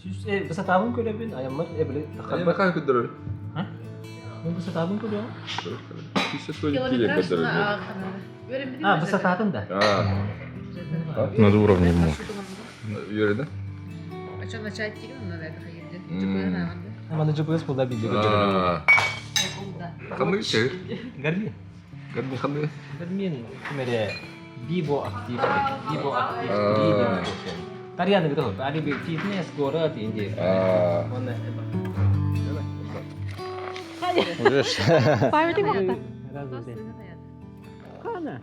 Süs bisa tabung ko lebih ayam mer böyle Ayam makan kudur. Hah? Mau bisa tabung ko dong? Bisa tuh dia Километраж kudur. на Ah, bisa tatın da. Над уровнем ему. Yürü de. А что начать тигром надо это ходить? Mana GPS bulda bir video. Kanlı şey. Garbi. Kanlı. Garbiin kemere Vivo aktif. Vivo aktif. Vivo. Tadi ada gitu, ada fitness gora tinggi. Mana? Видишь? Памятник это. Kana.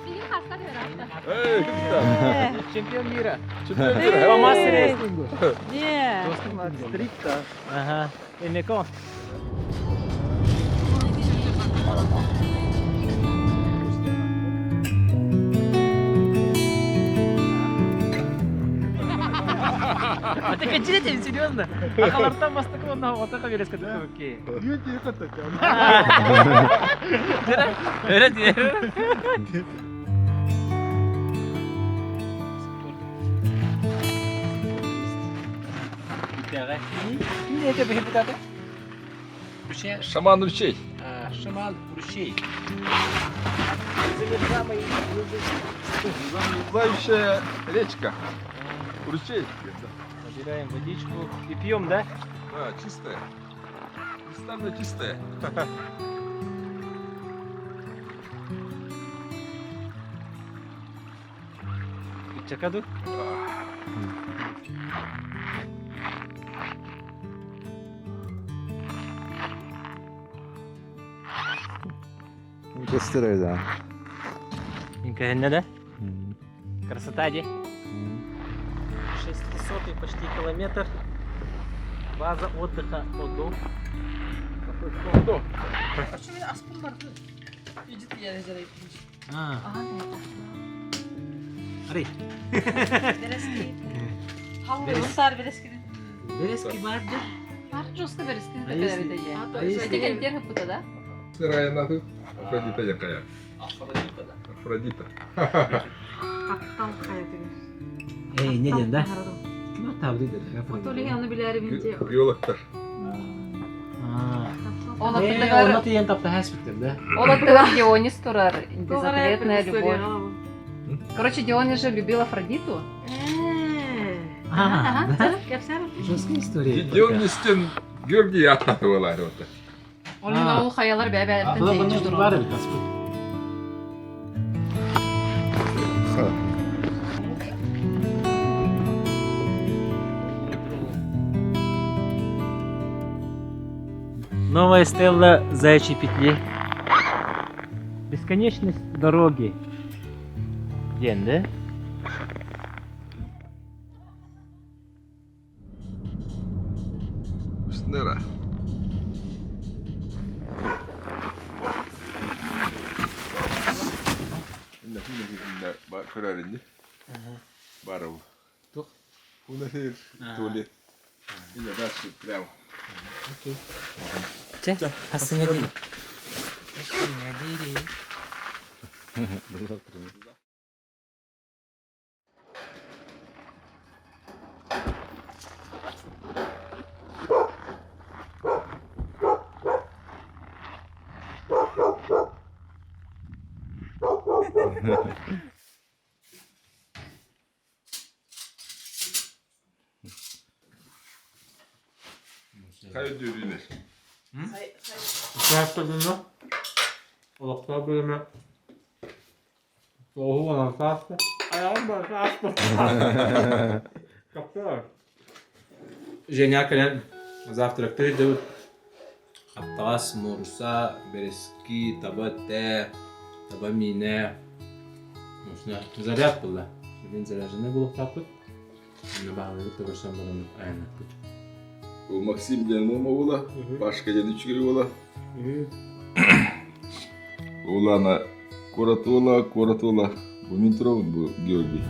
Benim kaskar herhalde. Hey, güzel. Чемпион мира. Чемпион мира. По мастер рестлингу. Не. Стрикта. Ага. Эмеко. А ты качаете, серьезно? А халартан мастака он вот такая верес катает руки. Öyle diyor. Ini aja begitu tadi. Rusia, Şamanlı bir şey. Шамал, Rusia. Плавающая речка. Ручей. Набираем водичку и пьем, да? Да, чистая. Кристально чистая. Чакаду? Gösteriyor da. Инкагенне, да? Красота, де? 600 почти километр. База отдыха Одо. Oldu. Şöyle aspın vardı. Vücut yerlere gitmiş. А, Aha ne? ари. Vereski. Havlu sar vereski. Березки барды. Var costa vereski А de если- kadar da ya. а если- Öteki enter hıpıda da. Сырая нахуй. Афродита якая. Афродита, да. Афродита. Aptal kaydı. Ey, ne diyorsun da? Kim tabi dedi? Toli yanı bilir bince. Biologlar. Он Ey, оттуда onu diyen tapta haspektim de. Он оттуда Дионис тоже безответная любовь. Короче, Дионис же любил Афродиту. Ага, да? Yapsana. Жесткая история. Gidiyorsun üstün gölgeyi atlatıyorlar orada. Onun Ha. oğul hayalar beraber Была бы deyince не durur. var bir kaspı. Новая стелла Заячьей петли. Бесконечность дороги. День, да? Nere? Şimdi bak kararınca. Баров. Тух. У нас есть туалет. Или дальше прямо. Окей. Че? Хасыня değil. Хасыня değil. Kayıt düğünler. İki hafta sonra Olaklar bölümü soğuğu olan saatte ayağım var saatte. Kapıyor. Женя кален завтрак идут. Атас, мурса, берески, табате, табамине. Нужно заряд было. Один заряженный был тапыт. На bağlı tıvırsan bana aynen. Bu Maksim Gelmoma ola. Başka yedi çıkıyor ola. Olana Koratola. Bu Mintrov bu Georgi.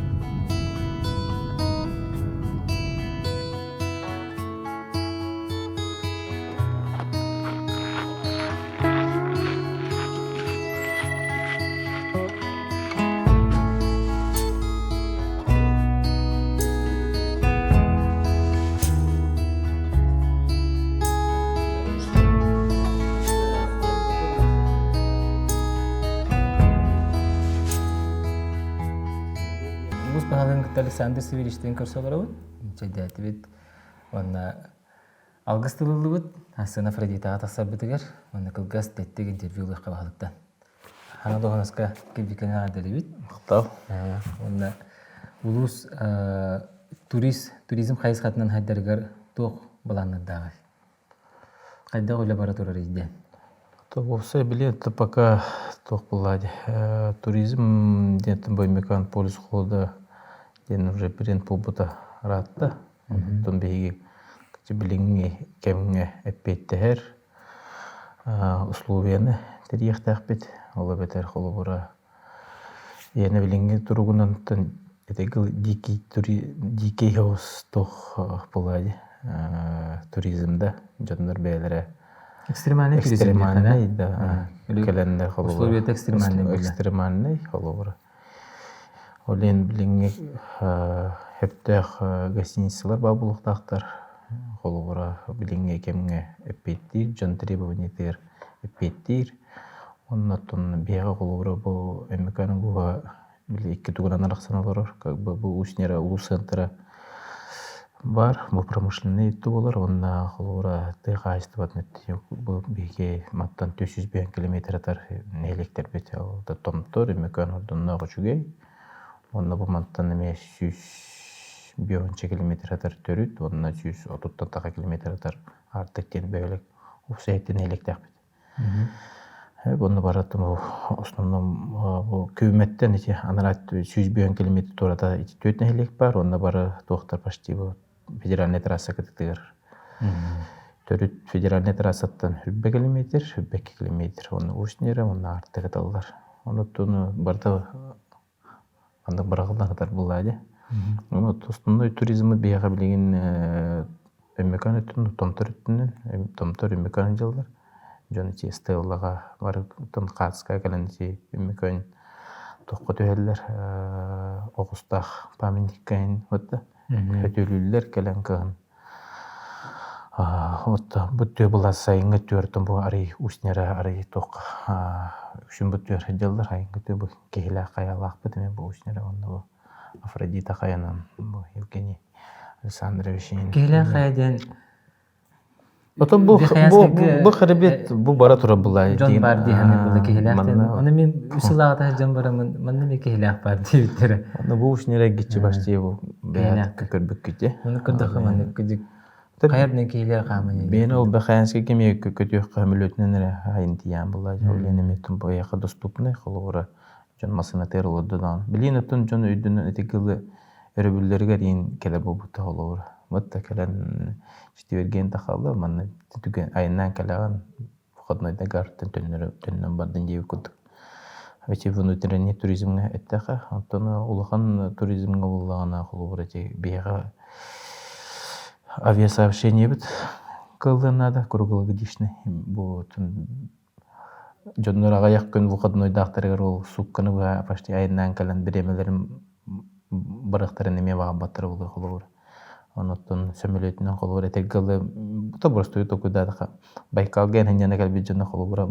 Александр Савельевичтен көрсөлөр чедәти бит. Онна алгыстылы бит. Асына Афродита атасар битигер. Онна кылгас теттег интервьюлар кабалыктан. Хана доганаска кебикена адели бит. Мактау. Онна улус туризм хайсхатынан хайдергер тох баланнадагы. Кайда ойлап бара турар иде. То болса билет пока тох булады. Туризм дентен боймекан полис хода ден уже перен побута ратта. Тон беги билинги кемге эппеттер. Условияны терихтак бит. Ола бетер холобура. Яны билинги туругунан этегил дикий хаус тох булады. Туризмда жондар бейлере Экстремальный туризм. экстремальный, да. Календар холобура. Условия экстремальный. Экстремальный холобура. Олен билинги хептех гостиницалар бабулуктактар холобура билинги кемге эппеттир, жон требованиятер эппеттир. Оннотон бега холобура бу эмеканын буга били икки тугунан араксаналар, как бы бу уснера улус центра бар, бу промышленный итти болар, онна холобура тыгайсты батнет бу беге маттан 400 километр атар электер бет алда томтор эмекан ордунна гочугей. Онна бу маттан эме 100 километр атар төрүт, онна 130 километр атар артык кен бөлөк усайтын электер бет. Онна бараттым бу основном бу көмөттен эти анарат 100 километр турада эти төтөн элек бар, онна бары токтор почти бу федеральный трасса кетигер. Төрүт федеральный трассаттан 100 километр, 100 километр, онна уснере, онна артык аталар. Онотуну барда анда барагылдан катар булады. Онот основной туризмы бияга билген эмекан өтүн томтор эмекан жылдар. Жонити стеллага бар тон катска каленти эмекан токко төһөллөр огустах памятниккен отта. Хөтөлүллөр каленкан. Отта бүттө буласа иңе төртөн бу ари уснера ари ток. Үшүн бүттө жылдар айыңга тө бу кехиле каялак бит мен бу уснера онда бу Афродита каянан бу Евгений Александрович. Кехиле каядан Отон бу хәрбет бу бара тура булай. Жон бар дигән булды кехиле. Аны мен усылагата жон барамын, мен не кехиле бар диптер. Аны бу уснера гитче башти бу бәят көрбөк ките. Аны кырдык мен кидик. Кайырны кехиле камын. Мен ол баханский кеме көтөк камылөтнен айын тиян булай. Олен метим бу яка доступны холора. Жон масына теролодан. Билин отон жон өйдүн этекиле өрөбүллөргө дейин келе болбута холора. Мытта келен штиберген тахалла манна түгөн айынан келеген входнойда гартын төннөн бардын жеп кудук. Эти внутренний туризмге эттеха, антона улахан туризмге буллагана холора же бияга авиасообщение бит кылдынада круглогодичный бу жоннор агаяк күн входной дактарга ол сукканы почти айынан келен биремелерин барактарын эме бага батыр болду холора. Онотон сөмөлөтүнөн холора тегеле бута просто токудада Байкал ген хенjana калбит жана холора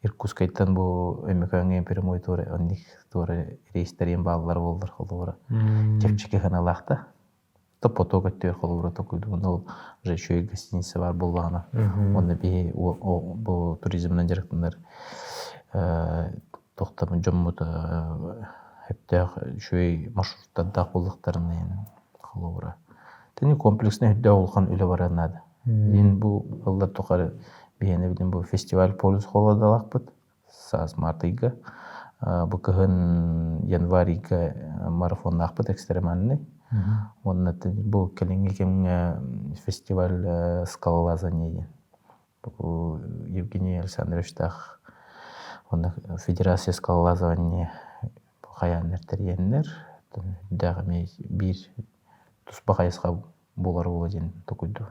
Иркутскайдан бу эмеканген прямой тур ондик тур рейстерин баалар болдур холора. Чепчике ханалакта. Топото көттөр холора токуду. Ол уже еще гостиница бар болгана. Онда би бу туризмден жарыктандар токтом жоммута хептер шөй маршруттарда болдуктарын холора. Тени комплексный хөдө болгон үлө баранады. Мен бу алда токары бияне билем бу фестиваль полис холода лакпыт. Саз мартыга. Бу кыгын январьга марафон лакпыт экстремальный. Онна бу келинге кем фестиваль скалолазания. Бу Евгений Александрович тах онна федерация скалолазания хаяннер терьеннер. Дагы бир туспакайска болар болоден токуйду.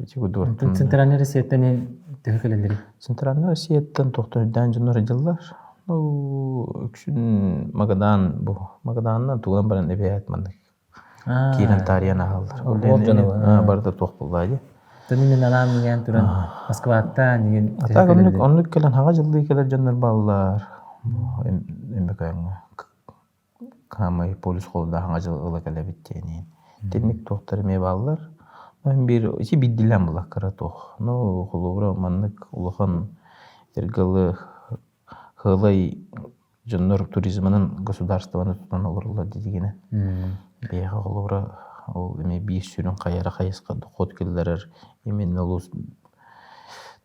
Центральный Россиядан төгөлөлөр. Центральный Россиядан токтойдан жонор жылдар. Үкшүн Магаданнан туган баран эбият мандык. Кирен тарияна алдар. Барда ток булды. Төнүнөн анам деген туран Москвада деген. Онлук келен хага жылды келер жонор баллар. Эмбекаң камай полис холда ханга жылы калабиттени. Тенник тохтар ме баллар. Мен бир ичи биддилен була кара тох. Ну холобра маннык улахан тергалы хылай жоннор туризмнын государствоны тутан олорлар дигене. Бияга холобра ол эме бир сүрүн каяра кайыска дохот келдерер. Эмен олус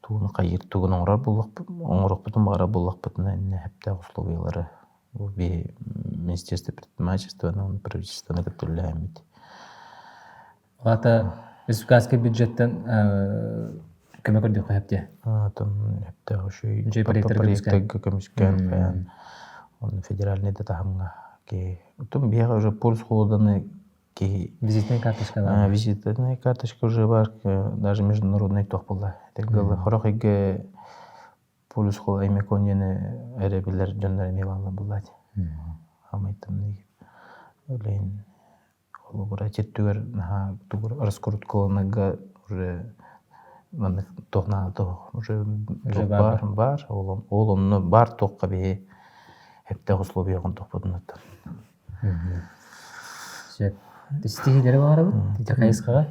туны кайыр тугун оңрар булак оңрок бутун бара булак бутун эне хепте условиялары. Бу бе министерство предпринимательства, правительственный контроль. Ата республиканский бюджеттен көмөк көрдүк хепте. Там хепте ошой Жей проекттер көмүскөн каян. Он федеральный датахамга ки. Там бияга уже полис холоданы ки Визитная карточка да. Визитная карточка уже бар, даже международный тох була. Тергалы хорохиге полис холо эмеконьяны эребилер жондар мевала булат. Амайтам неги. Олен холобура четтүгөр тугур раскруткаланага уже мана тохна тох уже бар олонну бар токка бе хепте условия он топоднат. Сөп. Стихилери бар бу? Тикайскага.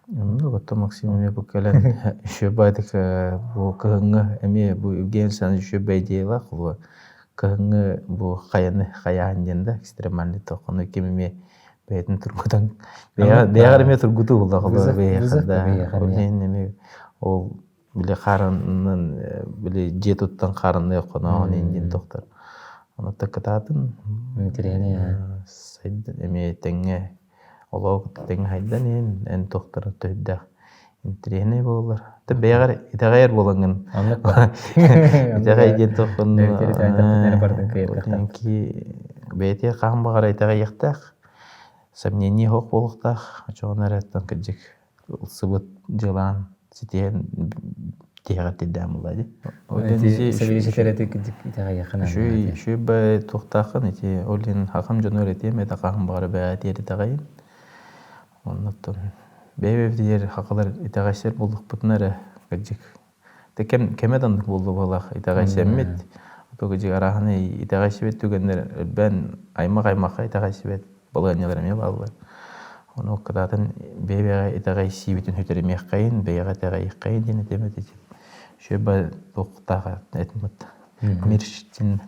Вот Максим мне покален еще байтык бу кыгыңы эме бу Евгений Александрович еще бейдейла кылы кыгыңы бу каян денде экстремальный токуну кемеме бейтин тургудан беягар эме тургуту булда кылы беягда олен эме ол биле карынын биле жетуттан карыны коно эндин токтор аны такататын Интерене. сайд эме теңге олоо тең хайдан эн токтор төйдө интерене болор. Тэ беягар итагайр болгон. Анлык. Итагай ден токун. Ки бете камбагара итагай яктак. Сомнений хок болуктак. Чоонараттан кыжык сыбыт жылан ситен тегати дамылады. Шүй бай токтакын ити олин хакам жөнөрөтө мета камбагара беати итагай. Оннотон бебевдер хакалар итагайсер болдук бутнары кыжык. Текен кемедандык болду балак итагайсеммит. Тогыжы араханы итагайсебет түгендер бен аймак итагайсебет болгонялар эме балдар. Ону кадатын бебеге итагайсибитин хөтөрөмөк кайын, бега тагай кайын дене демет. Шөбө токтага этмет. Мирштин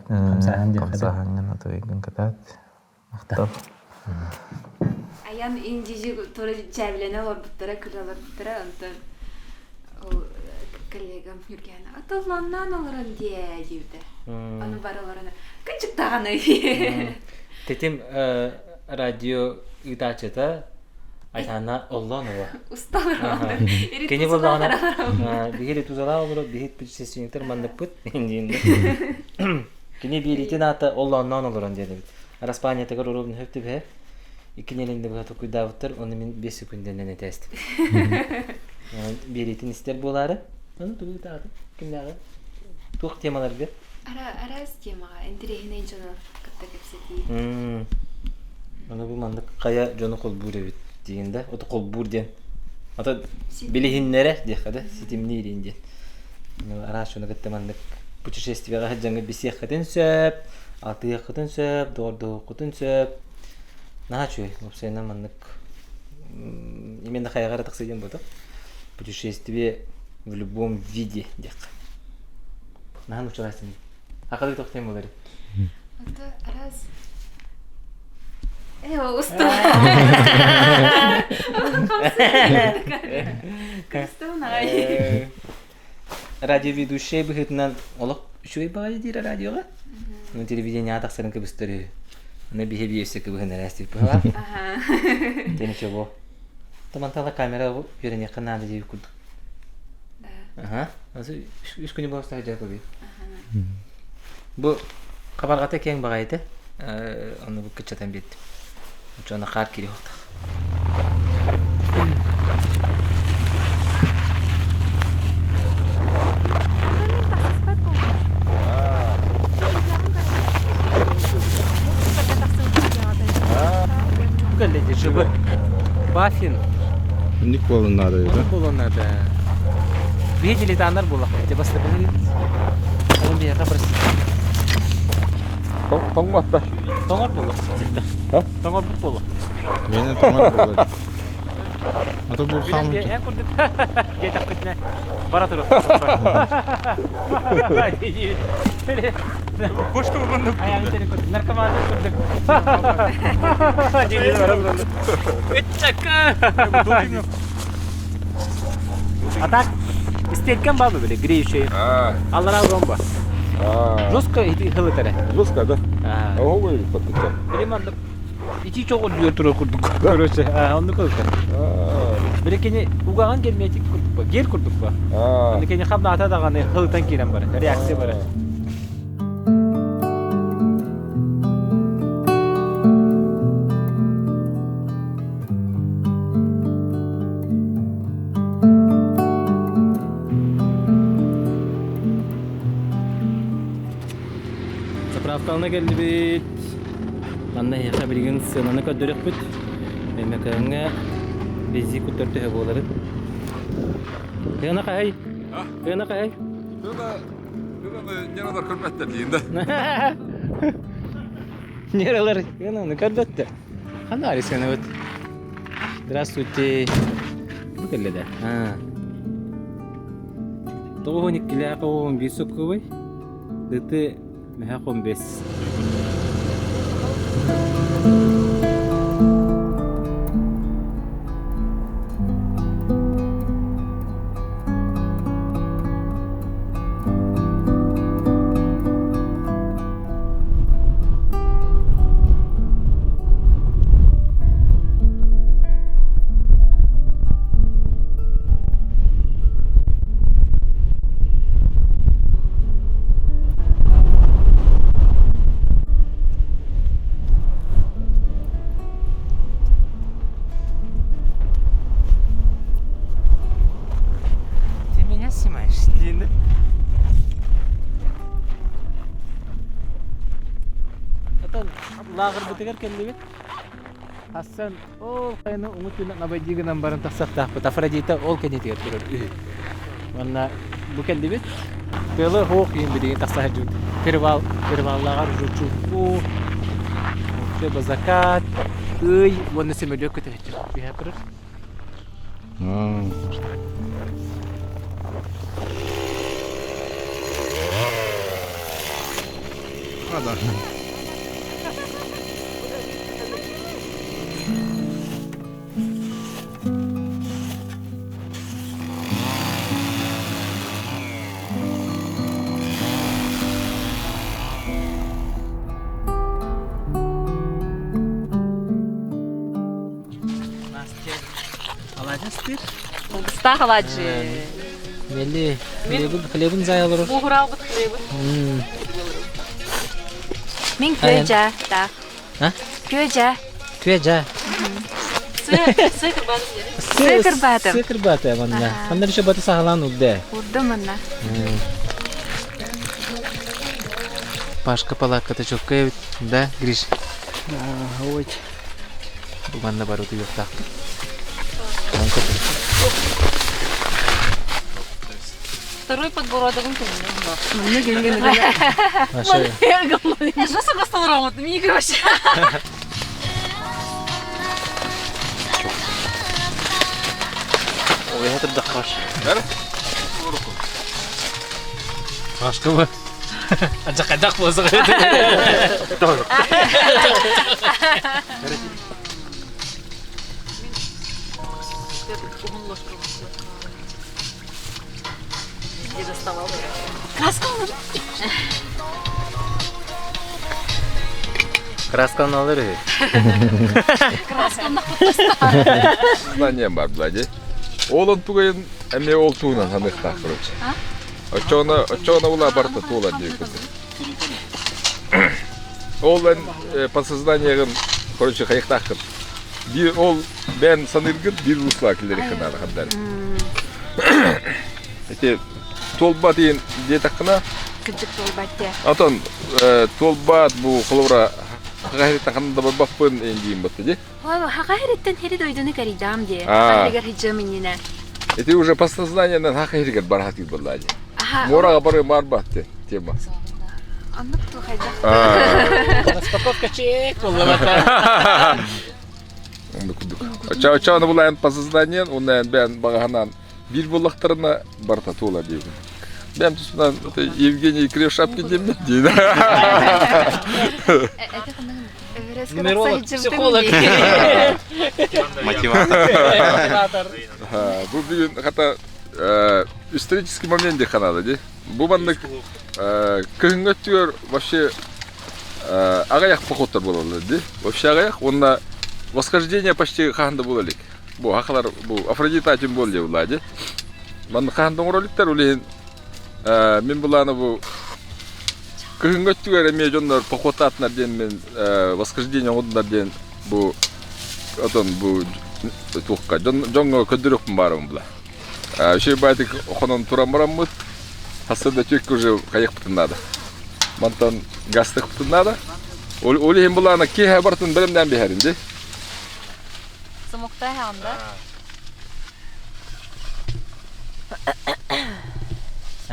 камсахан атыгын катат. Мактап. Аян индижи тора жаблене орбуттара кылалыптара антан ол коллегам Юрген аталланнан олоран дие дивде. Аны бараларына кычыктаганы. Тетим радио итачета айтана Оллонова. Усталар. Кене болгона. Бигери тузала олор бихит пичсесинтер мандыппыт индинде. Кене биритин ата Оллоннан олоран деди. Распания тегер уровень хептебе. Икинелинде бата куйдавыттыр, оны мен 5 секунденен этестим. Беритин истер болары. Аны тугутады. Кимдагы? Тук темалар бер. Арас темага интерегине жоно катта кепсети. Аны бу мандык кая жоно кол буребит дегенде, ото кол бурден. Ата билихиннере дехада, ситимни иринде. Арас шуны катта мандык путешествияга хаҗаңга бисехтен сөп, атыяктан сөп, дордукутун сөп. Наче, лупсена мандык. Именно хайгара таксиден бото. Путешествие в любом виде дек. Нахан учрасин. Акады токтем болар. Ата арас. Уста. Кристина. Радиоведущий быхытнан олок шуй бай дира радиога. На телевидение атаксарын кыбыстыры. На бихебиесе кыбыгын растип бала. Ага. Тени чего? Тамантала камера верене канады деп куд. Да. Ага. Азы үш күнү болса жа көбү. Ага. Бу кабаргата кең багайты. Аны бу кычатан бет. Жана кар кири болду. Галледи живы. Бафин. Никола надо, да? Никола надо. Видели танар было? Где бас были? Он бия кабрс. Помогла. Тоңор болу. Тоңор болу. Мені томар болады. А то бұл хамын. Я көрдім. Кетіп кетіне. Бара тұрып. Кошты болғанда. Аяғын сені көрдім. Наркоманды көрдік. Өтчакка. А так, істеткен бабы біле, греющий. Аллар алған ба? Жестко хылытары. Жестко, да? Ого, подпитал. Примерно ичи чогул жүртүрө курдук. Короче, онду кылдык. Бирекени угаган келмейти курдук ба? Гер курдук ба? Бирекени хамна ата даганы хылтан кирен бар. Реакция бар. Заправкалына келді бит. Анда яқа білген сынаны көддірек бит. Мемекаңа бензин күттірді болары. Кына қай? Кына қай? Кына нерадар көрметтер дейін да. Нералар кына көрдетті. Қандай арисканы өт? Здравствуйте. Бұл келді да. Тоғын иккілі ақауын бейсіп көбай. Дыты Мехаком бес. Lağır bitiger kelli bit. Hasan ol kayını umut bilen abajigынан барын тақсақтақ бит. Афродита ол кенетер турur. Ванна бу келли бит. Белы хоқ ин бидеген тақсақ жүр. Перваллағар жүрчу. Бу Тебе закат. Ой, вон семелек көтер. Бия кырыр. Ада. Олгыста халаджи. Мели, хлебин заялыр. Бугурал бут хлебин. Мен көжа, да. Көжа. Көжа. Сыкыр бадым дери. Сыкыр бадым. Сыкыр баты ванна. Қандай еще баты сағалан ұлды? Урды мына. Пашка палакка-то чокка, да, Гриш? Ой. Бұғанда бар ұты yoqtaq. Второй подбородок Мына келген. Я же сама стала мне не вообще. Ой, это дохаш. Пашка ба. Ажақ болса қайда. Где доставал? Краска алыр. Красканы алыр. Красканы алыр. Знанием бар блади. Олын тугайын әме ол туынан санықтақ, короче. Очоғына ула барта туылан дейік көзі. Олын по сознаниягын, короче, қайықтақын. Ол бән саныргын, бір ұсла келер екінары қандар. Толбат дейін детаққына. Күдік толбат де. Атон, толбат бұл қылыра хақайреттен қанында бар бақпын дейін бұтты де? Хақайреттен хері дойдыны қаридам де. Хақайрегер хиджамын ена. Уже по сознаниянан хақайрегер бар хатик бұлла де. Мораға бары бар бат де тема. Аннык ту хайда. Распаковка чек болла. Очаны булайын по созданиен, оннан бен баганан бир буллактарына барта тула дейбин. Ben tutunan Евгений Крившапки демне дейді. Нумеролог, психолог. Мотиватор. Бұл деген хата исторический момент де ханады де. Бұл бандық күйінгөттігер вообще ағаяқ походтар болады де. Вообще ағаяқ, онна восхождение почти қағында болалик. Бұл ақылар, бұл Афродита тем болде болады. Бандық қағындың роликтер олейін мен бұланы бұл күйінгөттігер әме жондар походтатынар ден мен восхождение оғындар ден бұл отон бұл туққа жонға көдірікпін барым бұла. Ще байтық оқынан тұран барам бұд, хасырда чөк уже қайық бұтынады. Мантан гастық бұтынады. Олейін бұланы кейхе бартын білімден бейхерінде. Сымықтай хағында.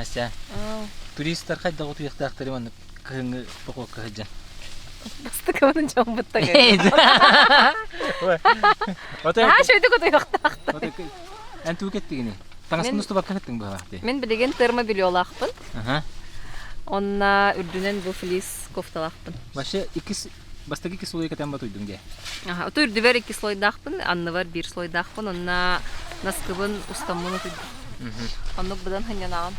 Ася. Туристтар қайда ғұты еқтақтары оны күйіңі бұқы қағыджан. Басты көвінің жауын бұттағы. Шөйді көті еқтақтар. Ән туы кеттігіне. Таңасын ұсты баққа кеттің бұл ақты. Мен білеген термобилі олақпын. Онна үрдінен бұл флис кофталақпын. Башы бастағы 2 слой кәтен бат ұйдың де. Оты үрді бер 2 слойдақпын, анны бар 1 слойдақпын. Онна наскыбын ұстамын ұтыйды. Оннық бұдан ханянағын.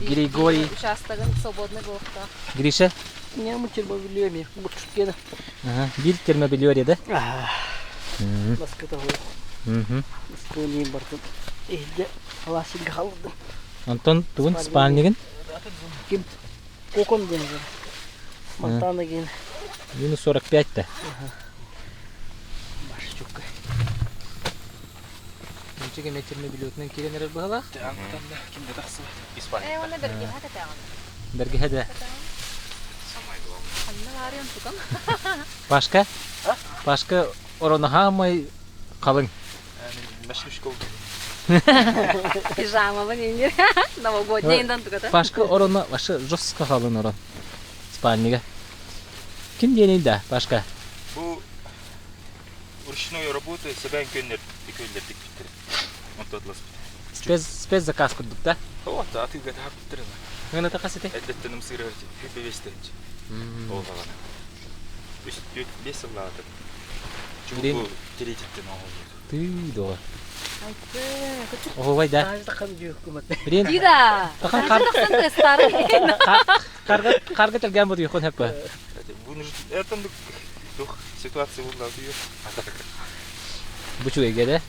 Григорий. Участагын свободный болықта. Гриша? Не, мы термобилиями, вот чуть-чуть. Бир термобилиори, да? Баска того. Стони бартын. Эхде аласынға қалды. Антон, туын спальнигін? Ким? Кокон ден жер. Монтана ген. Минус 45-та. Башы чөккай. Нечеге мен термобилиотынан керенер бағалақ? Кімде тақсы? Испания. Оны бірге хәді тәғын. Бірге хәді. Анны арыyon тұтым. Пашка? Пашка ороны хамай қалың. Мәшрүшка oldu. Пижама ба нендер. Новогодний индан тұқыты. Пашка ороны вашы жостқа қалың орон. Спальнига. Кім денейді, Пашка? Bu ручной работы себя көннер дик биттер. Монтадлас. Спец заказ күрдік, да? О, та ты гад хап биттер. Ғына тақасы те? Әдеттен мысыры бебестерінче. Ол ғалана. Үст бес ыллағатыр. Чугу терететтен оғыл. Ты доғыр. Оғылбай, да? Ажда қан жүйік күмәт. Бірен Дида. Тақан қарға тәлген бұд үйқын әпі. Bu это ситуация была ее. Бұчу еге, да?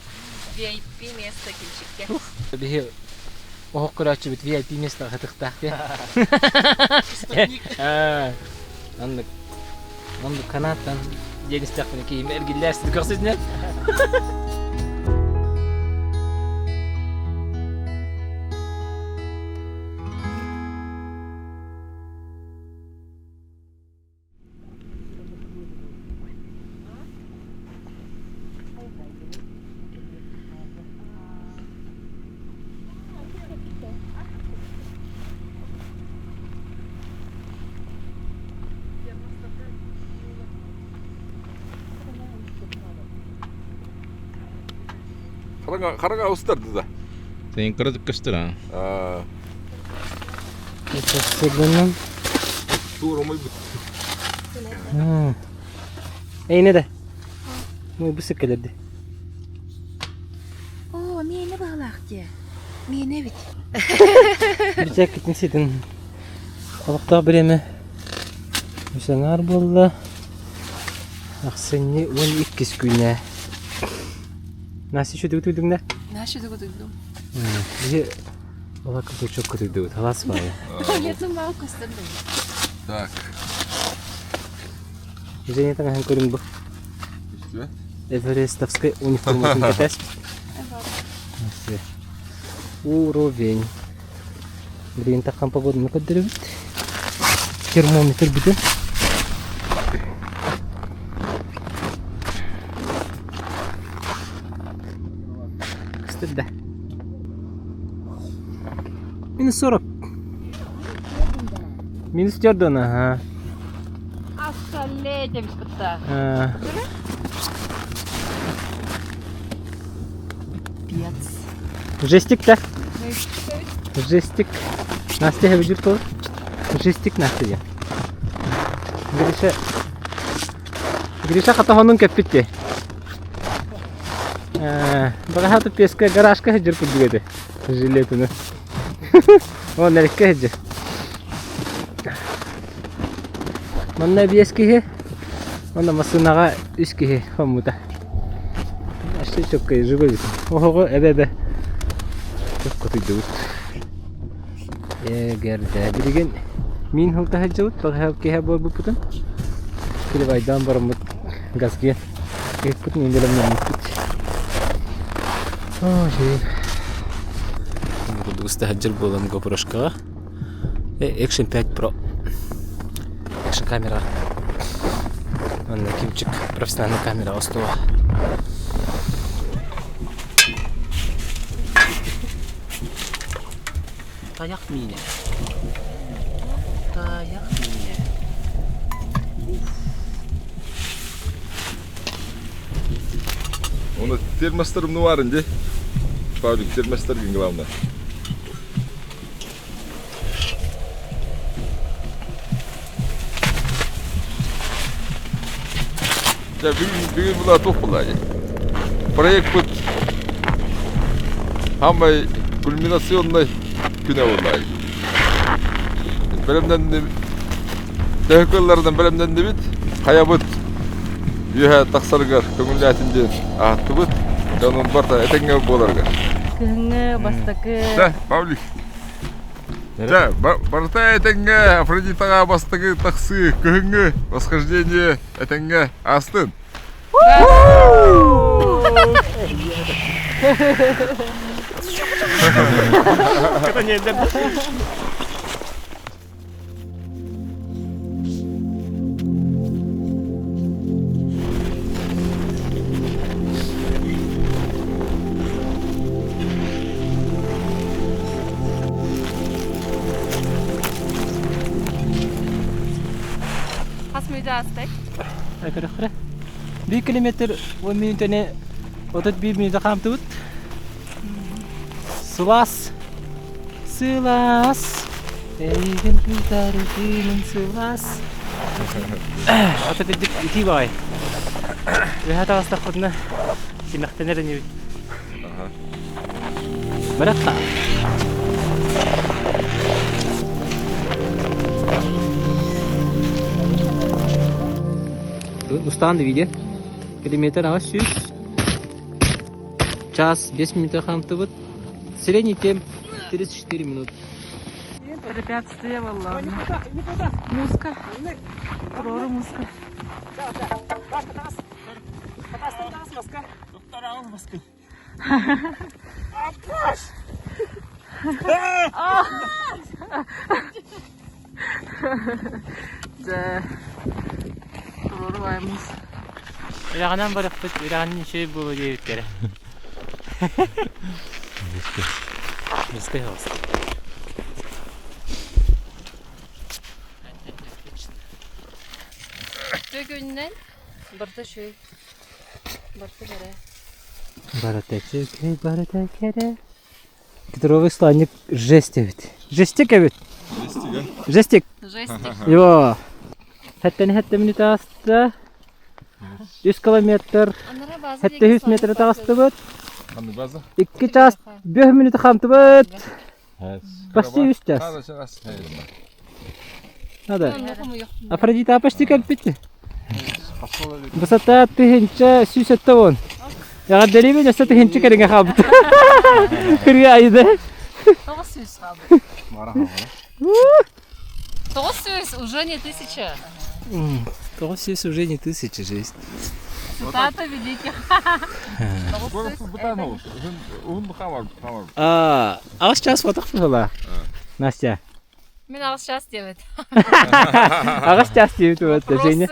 VIP место келшікке. Бігі оғық күрәтші біт VIP место ғытықтақ, де? Онды канаттан деністіқпіне кейім әргелләсті көқсізіне. Қараға ауыстырды да. Sen kırdık kıştıra. Сегденнен. Тур омай бұд. Әйне де? Мой бұсы кәлерді. О, мені бағалақ де. Мені бит. Bir ceketini seydin. Қалықта біреме. Müsəngər bolla. Ақсенне 12 күнә. Nasi şu düğüdün ne? Наші догодуйду. Bizi ola kızı çok kötü düğüd. Halas var ya. Я думала, костырды. Так. Bize ne tane körün bu? Что? Эверестовской униформы катась. Уровень. Блин, такая погода на кадре. Термометр будет. Кстати, Минус 40. Минус тердон, ага. Ассале демиш бутта. Пец. Жестик, да? Жестик. Настя хәбе жүрт ол. Жестик Настя я. Гриша хатахонун кәппетте. Багахаты песка гаражка хәҗер күдгәде. Жилетуны. Он нәлеккә хәҗер. Манна биескеһе. Онда масынага үскеһе хамута. Ашты чөккә живой. Ого, әбәбә. Çok kötü dövüt. Gerçi bilgen min hulta hajut, bak ke bol bu putun. Kili baydan baramut gasgen. Ekut min dalam namut. Oh şey. Bu ustahajır bolam GoPro'шка. Action 5 Pro. Action kamera. Anne kimçik profesyonel kamera остова. Tayak mine. Tayak mine. Оны термостарымны барын де. Павлик, термостар ең главное. Бүгін бұла тоқ бұлай. Проект бұд хамай кульминационный күнә бұлай. Білімден тәуекеллерден білімден де бит. Қая бұд үйе тақсарғар көңілі әтінде ағытты бұд. Жанын барта әтенге боларғар. Кыңы бастакы. Да, Павлик. Да, барта әтенге Афродитаға бастығы тақсы көңі восхождение әтенге астын. Kaç müydü astek? Arkadaşlar 1 kilometre 10 minutene 31 minute kamtut. Sılas. Sılas. Eğin tarifinin sılas. Atı dedik iki bay. Ve hatta astafırına sinaktenerin yürü. Bırakla. Ustandı video. Kilometre ava 100. Час 10 минут хамтывыт. Средний темп 34 минут. Препятствие валлахи. Муска. Прору муска. Прору аймус. Ирағанан барып бит, ирағанын şey болу дейбит кере. Бизде болсын. Bugünden burada şey. Burada göre. Барата кере. Кедровый слоник жестик бит. Жестик бит. Жестик. Жестик. Йо. Хәттә минут асты. 100 километр. Анара bazı Хәттә 100 метр тасты бит. Қандай база? 2 час 5 минут хамты бит. Почти 100 час. Надо. Афродита почти кәлпетте. Высота 1600 вон. Я делими de 700 кереңе хабыт. Кирге айды. 900 abi. 900 уже не 1000. 900 уже не 1000 жесть. Цитата великих. А сейчас фотох была. Настя. Мен алыс делает. А сейчас тебе это Женя.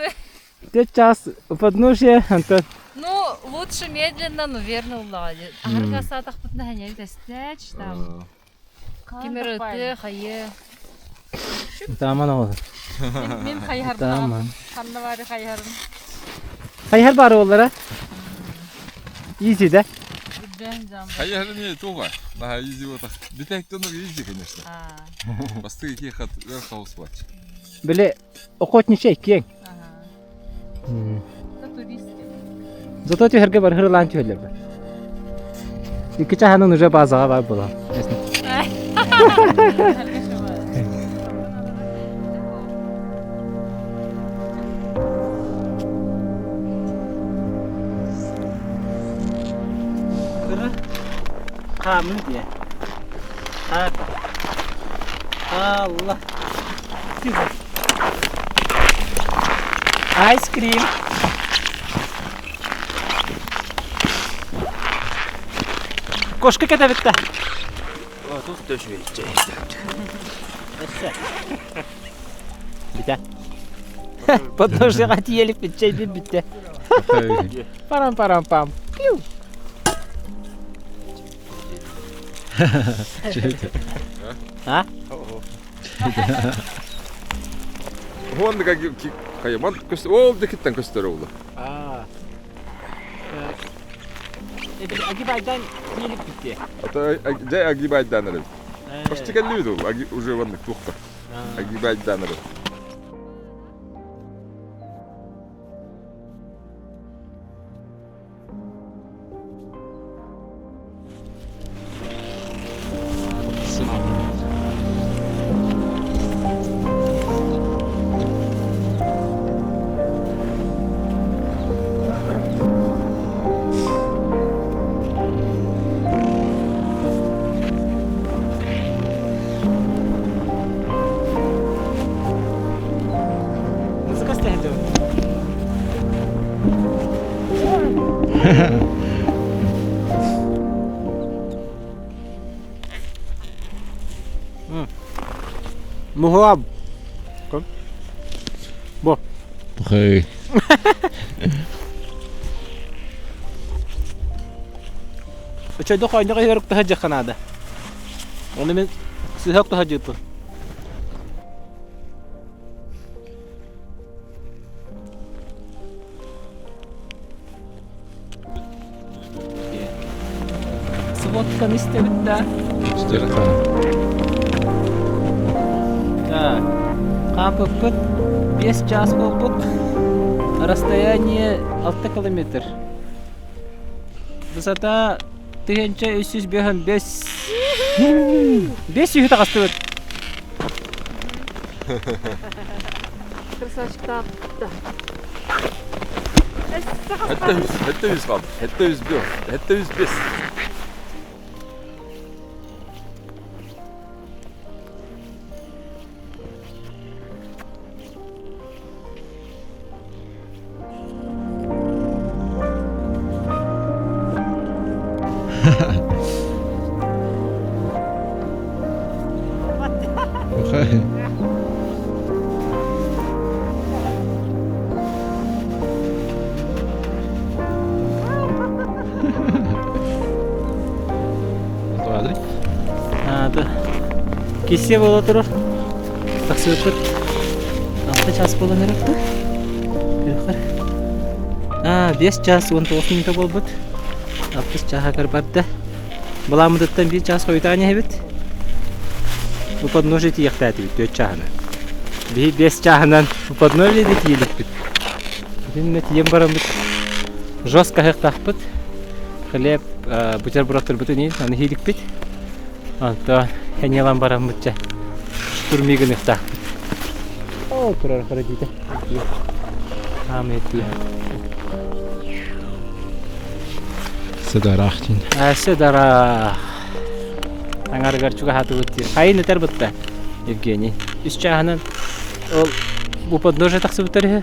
5 час у подножья, Антон. Ну, лучше медленно, но верно уладит. Арга сатах путна не достичь там. Кемерыты, хае. Tamam oğlum. Мен хайхар. Tamam. Ханна бары хайхарым. Hayır bari onlara. İyi de. Үдден жам. Хайяр не туга. На изи вот так. Детектор изи, конечно. Посты какие хат верхаус плач. Böyle охотничий кең. Это туристы. Зато тюрге бар хырлан тюрлер бар. İki çahanın уже базаға бар була. Kamil diye. Allah. Güzel. Ice cream. Кошка кете бітті. Тут тоже видите. Бітті. Подножыға тиеліп бітчейді бітті. Парам-парам-пам. Пиу. А? Вон как хайман көстөр. Ол декеттен көстөр олду. Агибайдан тиеліп бітті. Это жай агибайдан эле. Почти келдиби уже вон тухта. Агибайдан эле. Muhab. Kom. Bo. Hey. Öçöydü koyunca yörük daha jakanadı. Onu men sihak daha jıtı. Сводканы истебит да. Да. Кампыппыт 5 час болбут. Расстояние 6 километр. Высота 1305. 500 тагыстыбыт. Красавчик да. Hette 100 kaldı. Hette 101. Hette 105. Okay. Ладно. Да. Кесе бола турар. Таксыпыт. 6 час болан эректи. 5 час 19 минут болбут. 60 чаха карбатта. Буламыдыттан 1 час койтаня хебит. У подножия тиехтати 4 чахана. 5 чаханан у подножия тиелиппит. Бин тием барамбыт. Жестко хехтахпыт. Хлеб, бутербродтар бутынин, аны хиликпит. Антон, хенелан барамбытча. Штурмигын хехтахпыт. О, турар харадита. Амети. Садарахтин. Седара. Аңаргар чуга хаты өтті. Қайын өтер бұтта, Евгений. Үш чағынан ол бұл подножия тақсы өтері.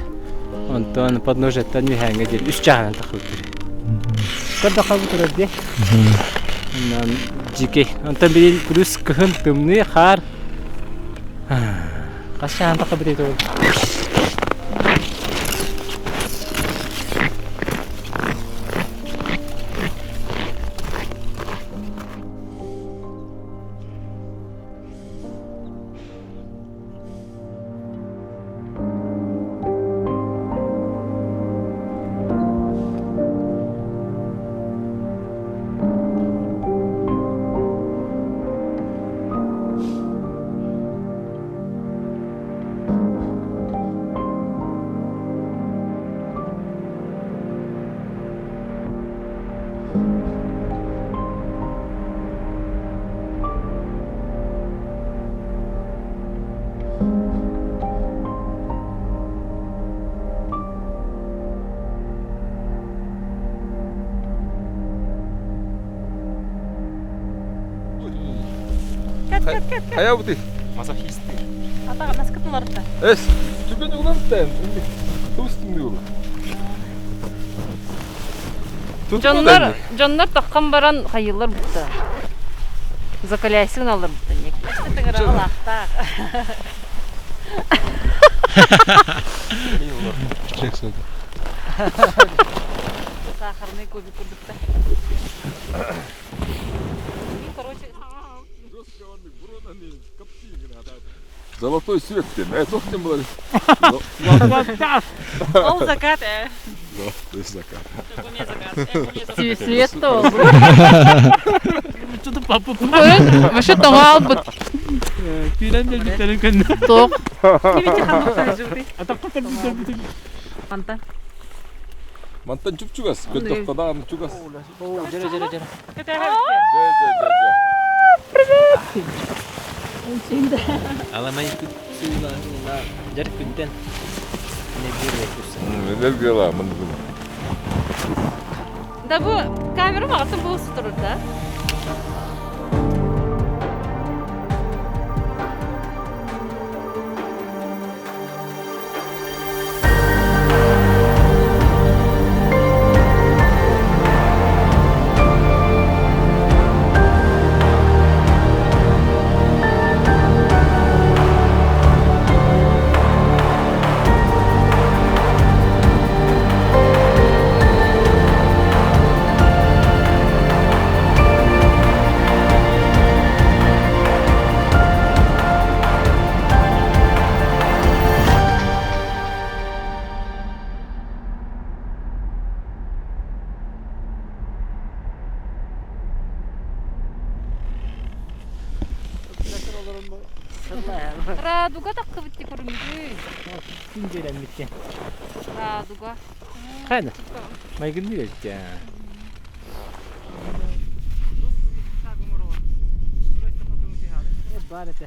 Онтан подножияттан мехәңге дел. Үш чағынан тақсы өтері. Көрді қал бұтыр өтті. Онтан жеке. Онтан білін күріс күхін түмні қар. Қас чағынан тақсы бұтыр өтті. Хая бути. Мазохисты. Атаға наскытын ларытта. Эс, түгөн угламтан. Тустың дуу. Жоннар таққан баран қайылар бұтта. Закаляйсың алыр бұтта. Некті тігірі алақтақ. Чек соды. Сахарный көбі күрдікті. Золотой свет тем. Тоқтен болады. Ол закат, То есть закат. Свет то. Вообще тоңа албыт. Тоқ. Манта. Мантан чуп-чугас. Көн тоқтадағын чугас. Жара. Аламай күтсуйларына жар күнден энергия көрсін. Энергияла, мындым. Да bu kamera mağazın bu durur da. Радуга такka bitti көрүмдү. Күндерен біткен. Радуга. Қайда? Майгын не берді? Бар еті.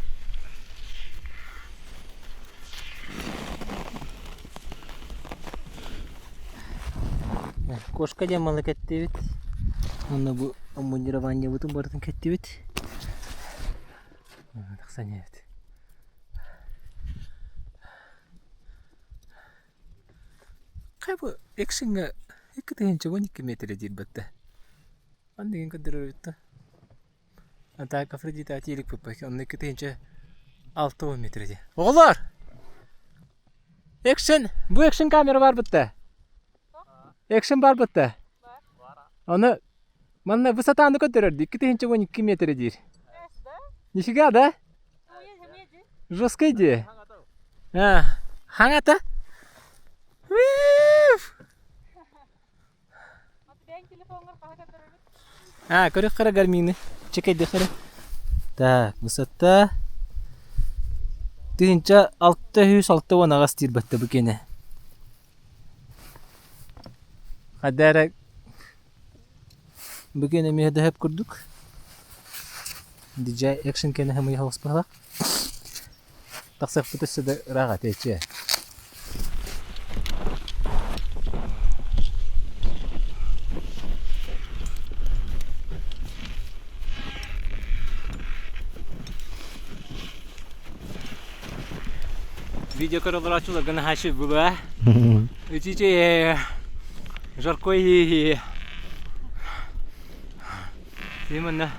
Кошка демалы кетті бет. Оны бұл аммонирование бұтын бардың кетті бет. Тақса не бет. Қай бұл экшінға 2,12 метр дейін бітті. Андеген қадыр өтті. Антағы кафредита ателік бұппайки, оны 2,6 метр дейін. Оғылар! Экшін! Бұл экшін камера бар бітті. Экшін бар бітті. Оны манна высотаны көтерерді, 2,12 метр дейін. Нифига, да? Жесткий де. Хаңата? Көрек қара гармини. Чекайды қара. Так, высота. Түйінші 660 ағас тир бәтті бүкені. Қадары бүкені мейді әп күрдік. DJI Action кені әмі хауыс бағлақ. Тақсақ бұтысы да рағат әйтші. Видео көрілер açılır gana haşi bula. Üçüncü жаркой. Именно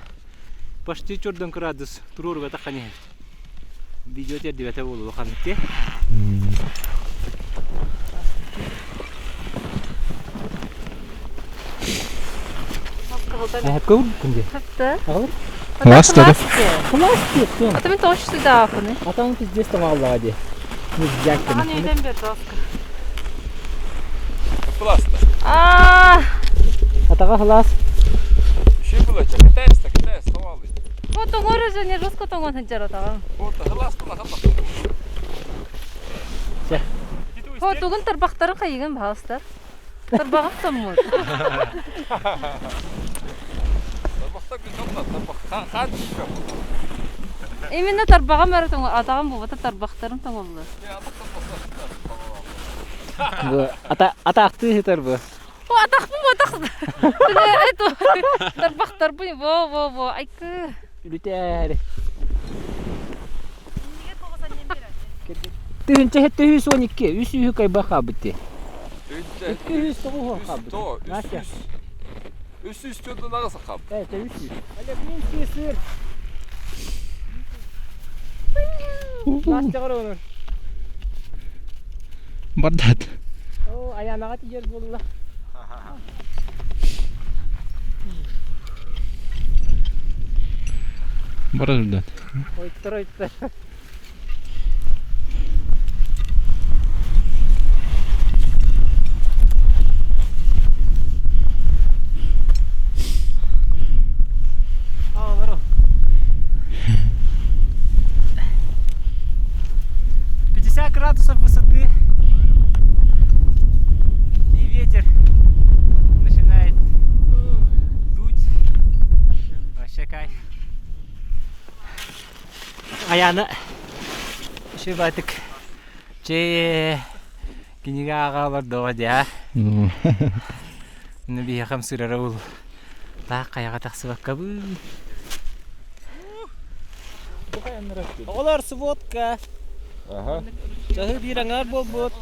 почти 4 градус турурга тахани. Видео те дебете болу ханыкте. Көбүн күнде. Хатта. Пластик. Атамын точно да апыны. Атаң пиздец тамаллага де. Ага, нейден бер доска. Пласта. Атаға хылас. Şey bulacak. Kıtayız havalı. Вот тоңоры және жоско тоңон ханчар атага. Orta hılas bula hılas. Вот тугун тарбактары кайган баастар. Тарбагым саммут. Tabakta bir topla tabak. Kan çıkıyor. Именно тарбагам бары тоң атагам бу тарбактарын тоңолду. Бу атақты хитер бу. О атак. Айто тарбактар бу. Во айкы. Үлетер. Тыгынча хетте 112, 300 кайба хабыты. Тыгынча 200 соғуға хабыты. То, Настя. үс жөнді нағаса қап. 300. Олег, минский сыр. Настя қара оныр. Бардат. О, аянаға тигер болула. Бара жүрден. Ойттыр. Алло. 50 градусов высоты. И ветер начинает дуть. Вообще кайф. Аяна шибатык че кинига агалар доодя наби хам сырарул та каяга таксыбакка бу олар сводка Ага. жахы бираңар болбут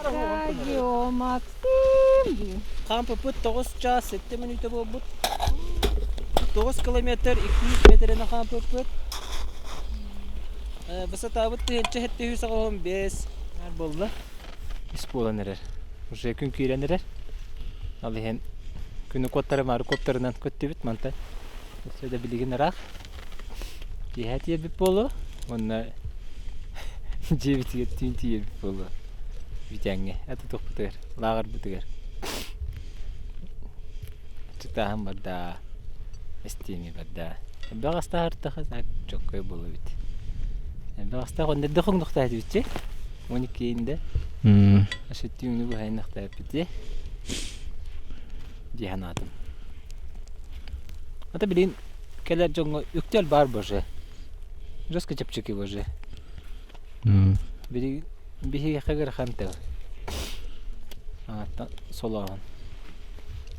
Радио Максим. кампы пут 9 час 7 минута болбут 9 километр 200 метріне кампы пут высота бут тыгынча 715 болды ис боланырар уже күн күйренерер ал ен күні коттары мары коптарынан көттебит манта сөйдө билигин rak жихат ебип болу онна жебитиге түйінті ебип болу битәңге аты тоқ бутыгар лагар бутыгар чытаһым барда эстеми барда багаста артаха так чоккой болу бит багаста онда дохоң нокта битче 12-нде ашеттүүнү бу хайнакта битти жиханатым ата билин келер жоңго үктел бар боже жеска чепчеки боже били бихи хагар ханта ата солаган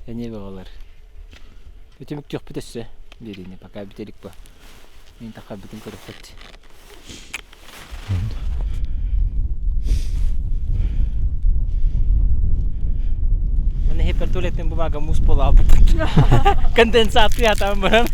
эне багалар бүтүмүк жок бүтөсө бирине пока бителик ба мен така бүтүн көрөт Mana hepar tuletin bumaga muspola abut. Kondensat ya tamam.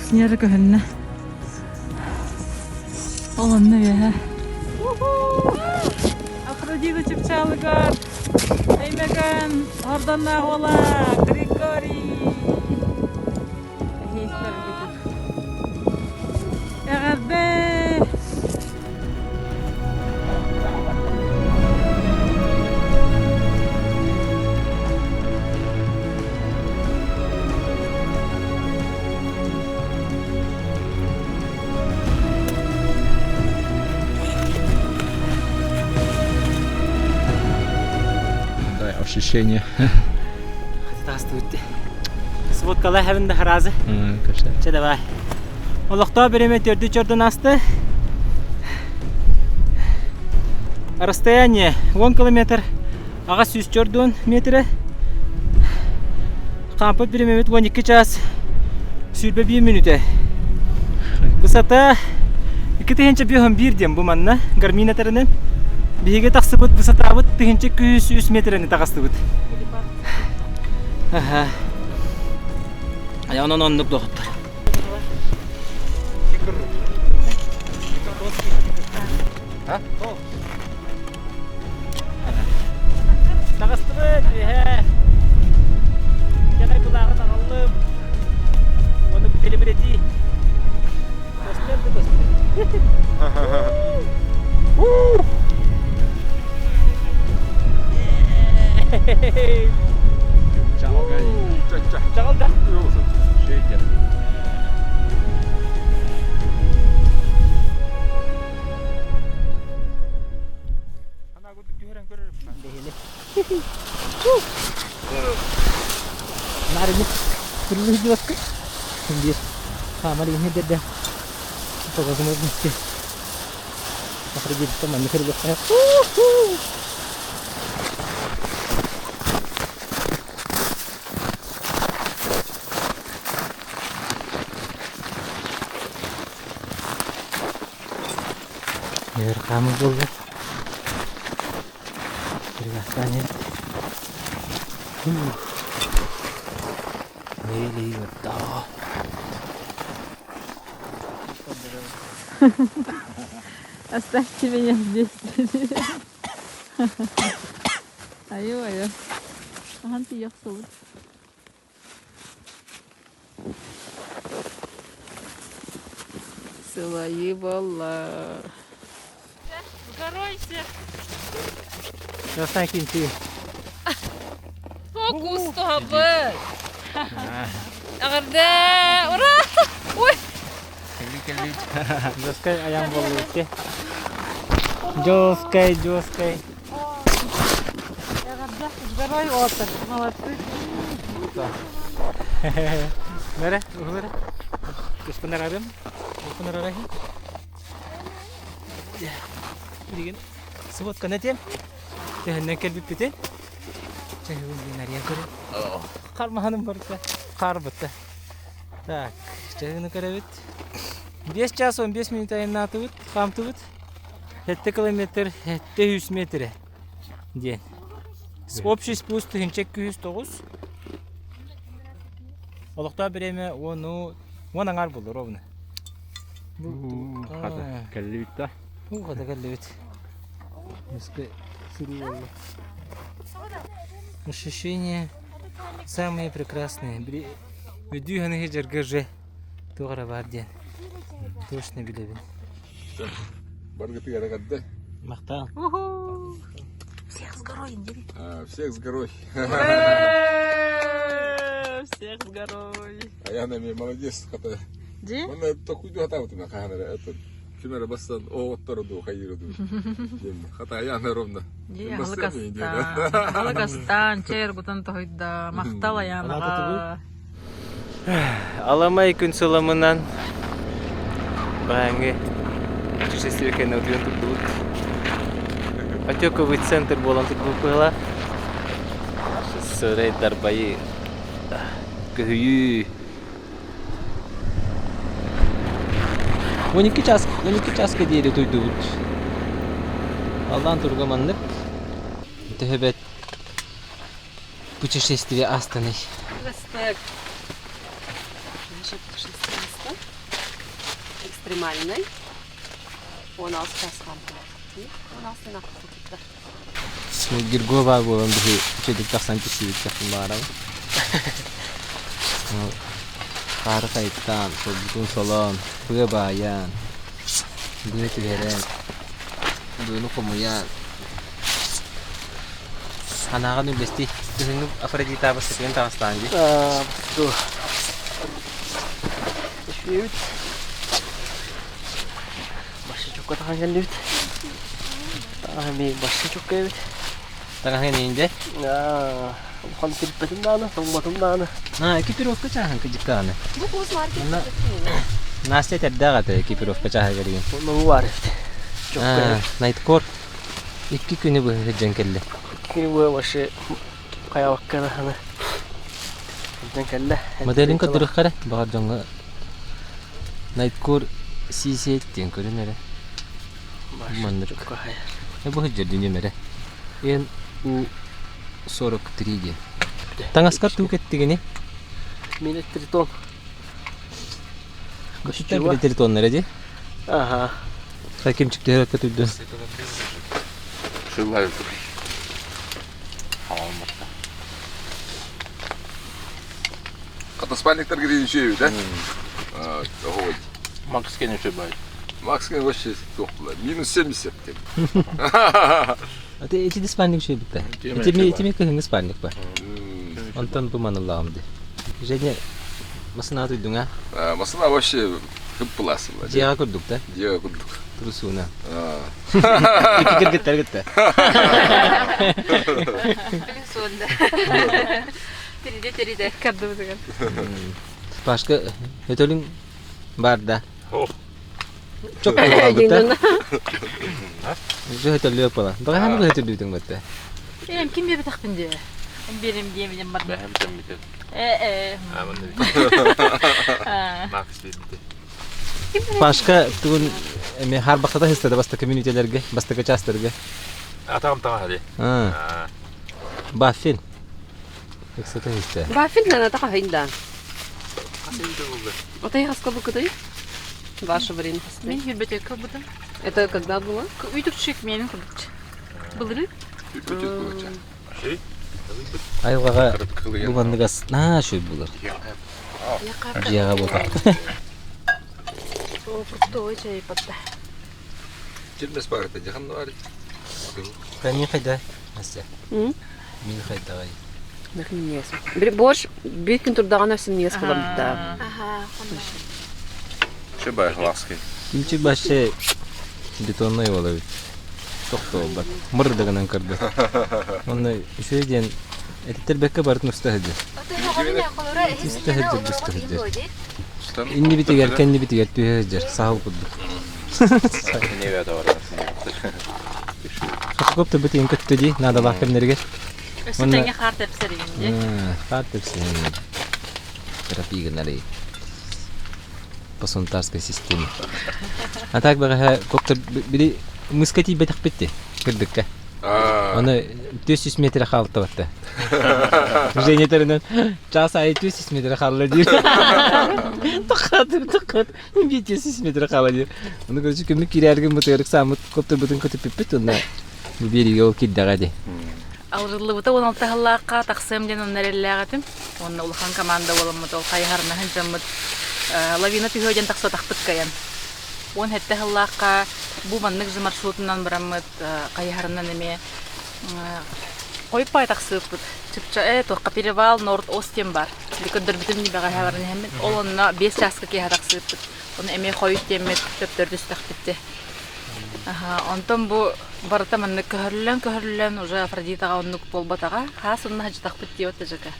Снежка хэнна. Олонна беха. Афродита чепчалыгар. Эймеган. Орданна хола. Григорий. Хейстер битер. Эгадбе. Ощущение. Здравствуйте. Сводкалар хавында харазы. Каша. Че давай. Олохто береме төрдү чордон асты. Расстояние 10 километр. Ага сүз чордон метрі. Кампы береме 12 час. Сүрбе 1 минута. Высота 2,1 дем бу манна гарминаторунан. Биге таксыбыт высота бут 200 метрени тагастыбыт. Ага. Ayağından onluk doktor. Ha? Takastırık. Yanay kulağına takalım. Onu bir teli bile değil. Dostlar da dostlar. Çakal da. Narin perlu dijelaskan. Sendiri. Sama ini beda. Apa kamu mesti? Apa jadi teman kerja saya? Biar kamu dulu. Tergasanya. Really betul. Оставьте меня здесь. Ayo. Nanti ya soğuk. Свои балла. Укоройся. Rasanya kinci. Fokus tuh habis. Agarda, ora. Wih. Joskay ayam bolu ke. Joskay. Я рада, сгорой отак. Молодцы. Nere? Nere? Terus penerabim? Penerabim? Ya. Digin. Sebut kan aja. Jangan nakal bipite. Jangan binariya kore. Kar mahanım barta. Kar batta. Так, jangan karabit. 5 час 15 минут айнатыбыт, камтыбыт. 7 километр, 700 метр. Ден. Общий спуск 209. Олықта біреме оны аңар болды ровно. Хата кәллебит та. Хата кәллебит. Несколько сыру. Ощущения самые прекрасные. Видюханы жаргаже. Тугара бар ден. Точно билебин. Барга ты гадда. Мақтал. Всех с горой, иди. Всех с горой. Всех с горой. А я нами молодец, хата. Ди? Он это хуйду хата вот на камере, это камера бастан оттороду хайырду. Хата я на ровно. Алакастан, чергутан тохойда, мақтал аянаға. Аламай күн соламынан баңы путешествие кәне өтген тұқтылық. Отековый центр болан тұқтылық қойла. Сұрай дарбайы күйі. 12 часқа дейірі тойды бұд. Алдан тұрғаманлық. Төбет путешествие Астаны. Гастек. Наше путешествие экстремальный. 16 час кампы. 16 нахуй. Гиргова болан бихи чедик тахсан кисивик тахсан барам. Қары қайттан, бұтын солон, бұғы баян, бұғы түгерен, бұғыны қомуян. Анаған үлбесті, түгіні Афродита бастықын тағыстан бей. Бұқты. Үшбейбіт. Башы чөкке таған кәлдебіт. Таған бей башы чөкке бейбіт. Таған кәнейінде? Хан кирпетим даны, тоңбатым даны. Экипировка чахан кыжыкканы. Bu kuz market. Настя тәрдәгәте экипировка чаха берген. Onu var işte. Çok güzel. Найткор 2 күні бу җәнкәлле. Şimdi bu başı kaya bakkana hani. Bizden kelle. Моделин кадырык кара, багар җанга. Найткор CC тен көренәре. Мандыр. Çok kaya. Бу җир дөнья Ен у 43 ген. Таңаска ту кеттигене. Mini Triton. Küçükler bile tritonlar edi. Aha. Hakim çıktı her kötü dön. Şunlar. Kata спальниктер гидин şey да? Вот. Макс кене шебай. Максken вообще тоқла. -70 тем. Ate içi dispanlik şey bitti. İtimi kızın dispanlik var. Ondan bu manıllağımdı. Jene masına duydun ha? Masına вообще hıppılası var. Ciğer kurduk da. Ciğer kurduk. Turusuna. Gitti. Bilin sonunda. Teride. Kaddı bu Başka hötölün var da. Çok kadar. aldık da. Şu hötölü yapalım. Daha hangi hötölü duydun batta? Benim kim bir takpın diye. Benim diyemeyeceğim bak. Ben hem bitir. Aman ne Max bitti. Başka tuğun her bakta da hissede basta community'lerge, basta kaçastırge. Tamam hadi. Ha. Bafin. Eksete hisse. Бафин на така хинда. Отай хаска bu kadar. Ваше время. Мен хürbetek kabudum. Это когда было? Üydükçük menin kılıç. Bılırı. Şey? Ayılgağa bu bandıgas na şu bulur. Ciğer bu. O fırtı çay patta. Çilmes parta jahan var. Ben mi kayda? Nasıl? Hı? Min kayda gay. Bakın niyesi. Bir boş bir gün turdan ösün niyesi falan da. Aha. Şebay Laski. Kimçi başı betonla yola bit. Çok da bak. Mır da ganan kırdı. Onu şöyle diyen etler bekle barıt müstahidi. İnni biti gel kendi biti gel tüyeceğir. Sağ ol kudduk. Ne var da var. Kapı da biti kötü di. Nada bakımları gel. Üstüne kart tepsiri indi. Kart tepsiri. Terapi geneli. Посонтарская система. А так бага коптер били мускати бетак битти. Кырдыкка. Аны 400 метр халты батты. Женетеринен час ай 400 метр халлы дир. Токат. 400 метр халлы дир. Аны көрчү кимди кирерген бутырык самыт коптер бутун көтүп пиппит онда. Бу бериге ол киддагады. Алгырлы бута 16 халлакка таксым ден оннереллегатим. Онна улхан команда боламыт ол кайгарна ханжамыт. Лавина түйөден такса тахпыт каян. Он хетте халлакка бу маннык жы маршрутунан барамыт кайгарынан эме койпай таксыппыт. Чыпча тоққа перевал Норд Остен бар. Бикөдөр бүтүн нибега хабарын хемет. Ол онна 5 часка ке таксыппыт. Оны эме койып темет төптөрдүс тахпытты. Онтон бу барата маннык көһөрлөн уже Афродитага оннук болбатага хас онна хажы тахпыт диот жака.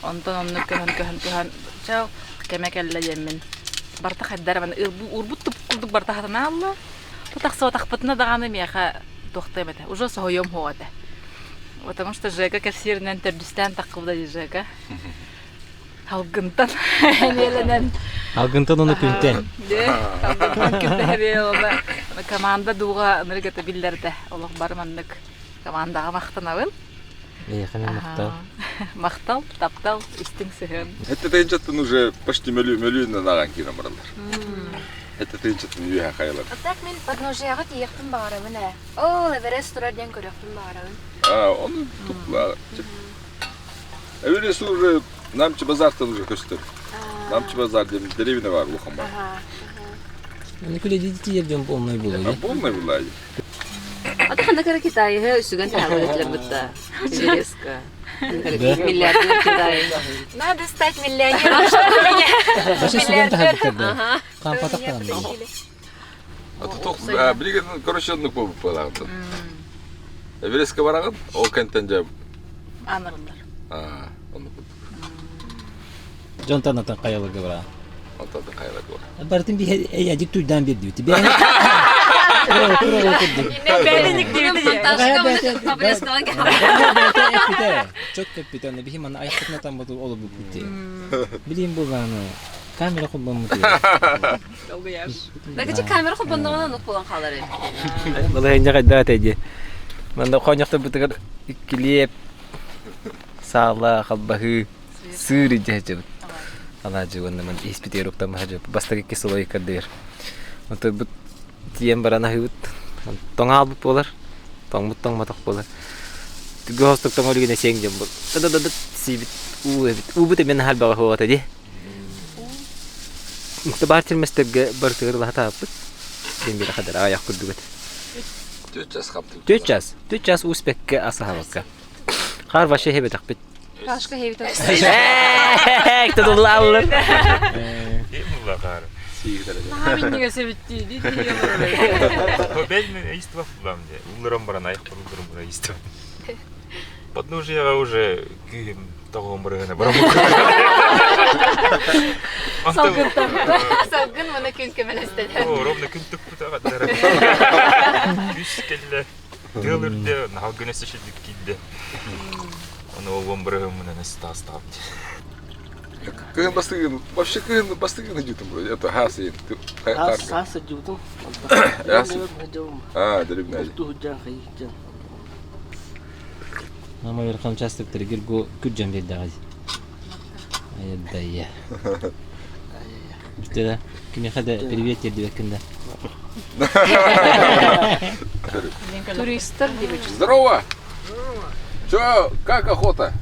Онтон оннук көһөн чау кемекелле yemin. Барта хаддар мен урбут кулдук барта хатана алла. Тутакса тахпытна даганы меха тохтемете. Уже соём хоата. Потому что Жека кассирнен тердистен такылда Жека. Алгынтан. Неленен. Алгынтан оны күнтен. Де. Алгынтан күнтен. Команда дуга ныргата биллерде. Олох бармандык. Командага мактанабын. Яхамен мактал. Мактал, таптал, истин сыгын. Это тенчаттын уже почти миллион наган киномаралар. Это тенчаттын үйе хайлар. Так мен подножияга тиектим баары мене. Ол Эверест турардан көрөктүм баары. Onu topla. Öylesi уже Namçı Bazar'tan уже köstür. Namçı Bazar diye bir derevine var Lukan var. Hani kule dedi yerden olmayı buluyor. Bulmayı bulayı. Ата хана кара Китай үсүгөн таалытлар бутта. Эверестка. Миллиардер Китай. Надо стать миллионером, чтобы меня Başı sudan tahakkırdı. Kan patak kan. А тут билген короченлук болуп калган. Эверестке бараган, ол кенттен жап. Анырылар. Onu Jontan atan kayalık var. Ondan da kayalak var. Bartın bir ayacık tuydan bir diyor. Ben Beğendik diyor. çok kapitane bir himan ayaklarına tam bu olup bitti. Bileyim bu bana. Kamera kullanmak diyor. Oldu yer. Дагы камера кулланган нук болгон калары. Vallahi ince kadar tedi. Ben de konyakta bu kadar ikilip sağla kalbahı sığır cehcet. Алажы оннаман испитер уктам хажы бастагы кислой кадыр. Онто бу тием барана хыт. Тоңал бу болар. Тоңмут тоңматак болар. Гостук тоңолугуна сеңдем бу. Дада сибит убут мен хал бага ховата ди. Мухтабартир местеге бартыр лахтапыт. Дем бир кадар аяк курдугат. 4 час успекке асахавакка. Кар ваше хебетак бит. Кашка хевитен. Тудулаллар. Мулла кар. Наминниге себетти ди. Победный иство фламде. Улрам баран айх улрам бара иство. Подножья уже ким того мрына барам. Сагын мана күн кеменестен. О, ровно күн тукпута гадар. Күш келле. Дылырды, нагынысы шидик килде. Оны овон брыгымына настастап. Кыгын бастыгын, вообще кыгын бастыгын идётым вроде. Это хасы. Хас идётым. Дребная. Тухуджан хайджан. Мама верхом часто перегиргу куджам беддагази. Айдая. Что-то кими хада привет тебе кында. Туристтер дибич. Здорово! Чё, как охота?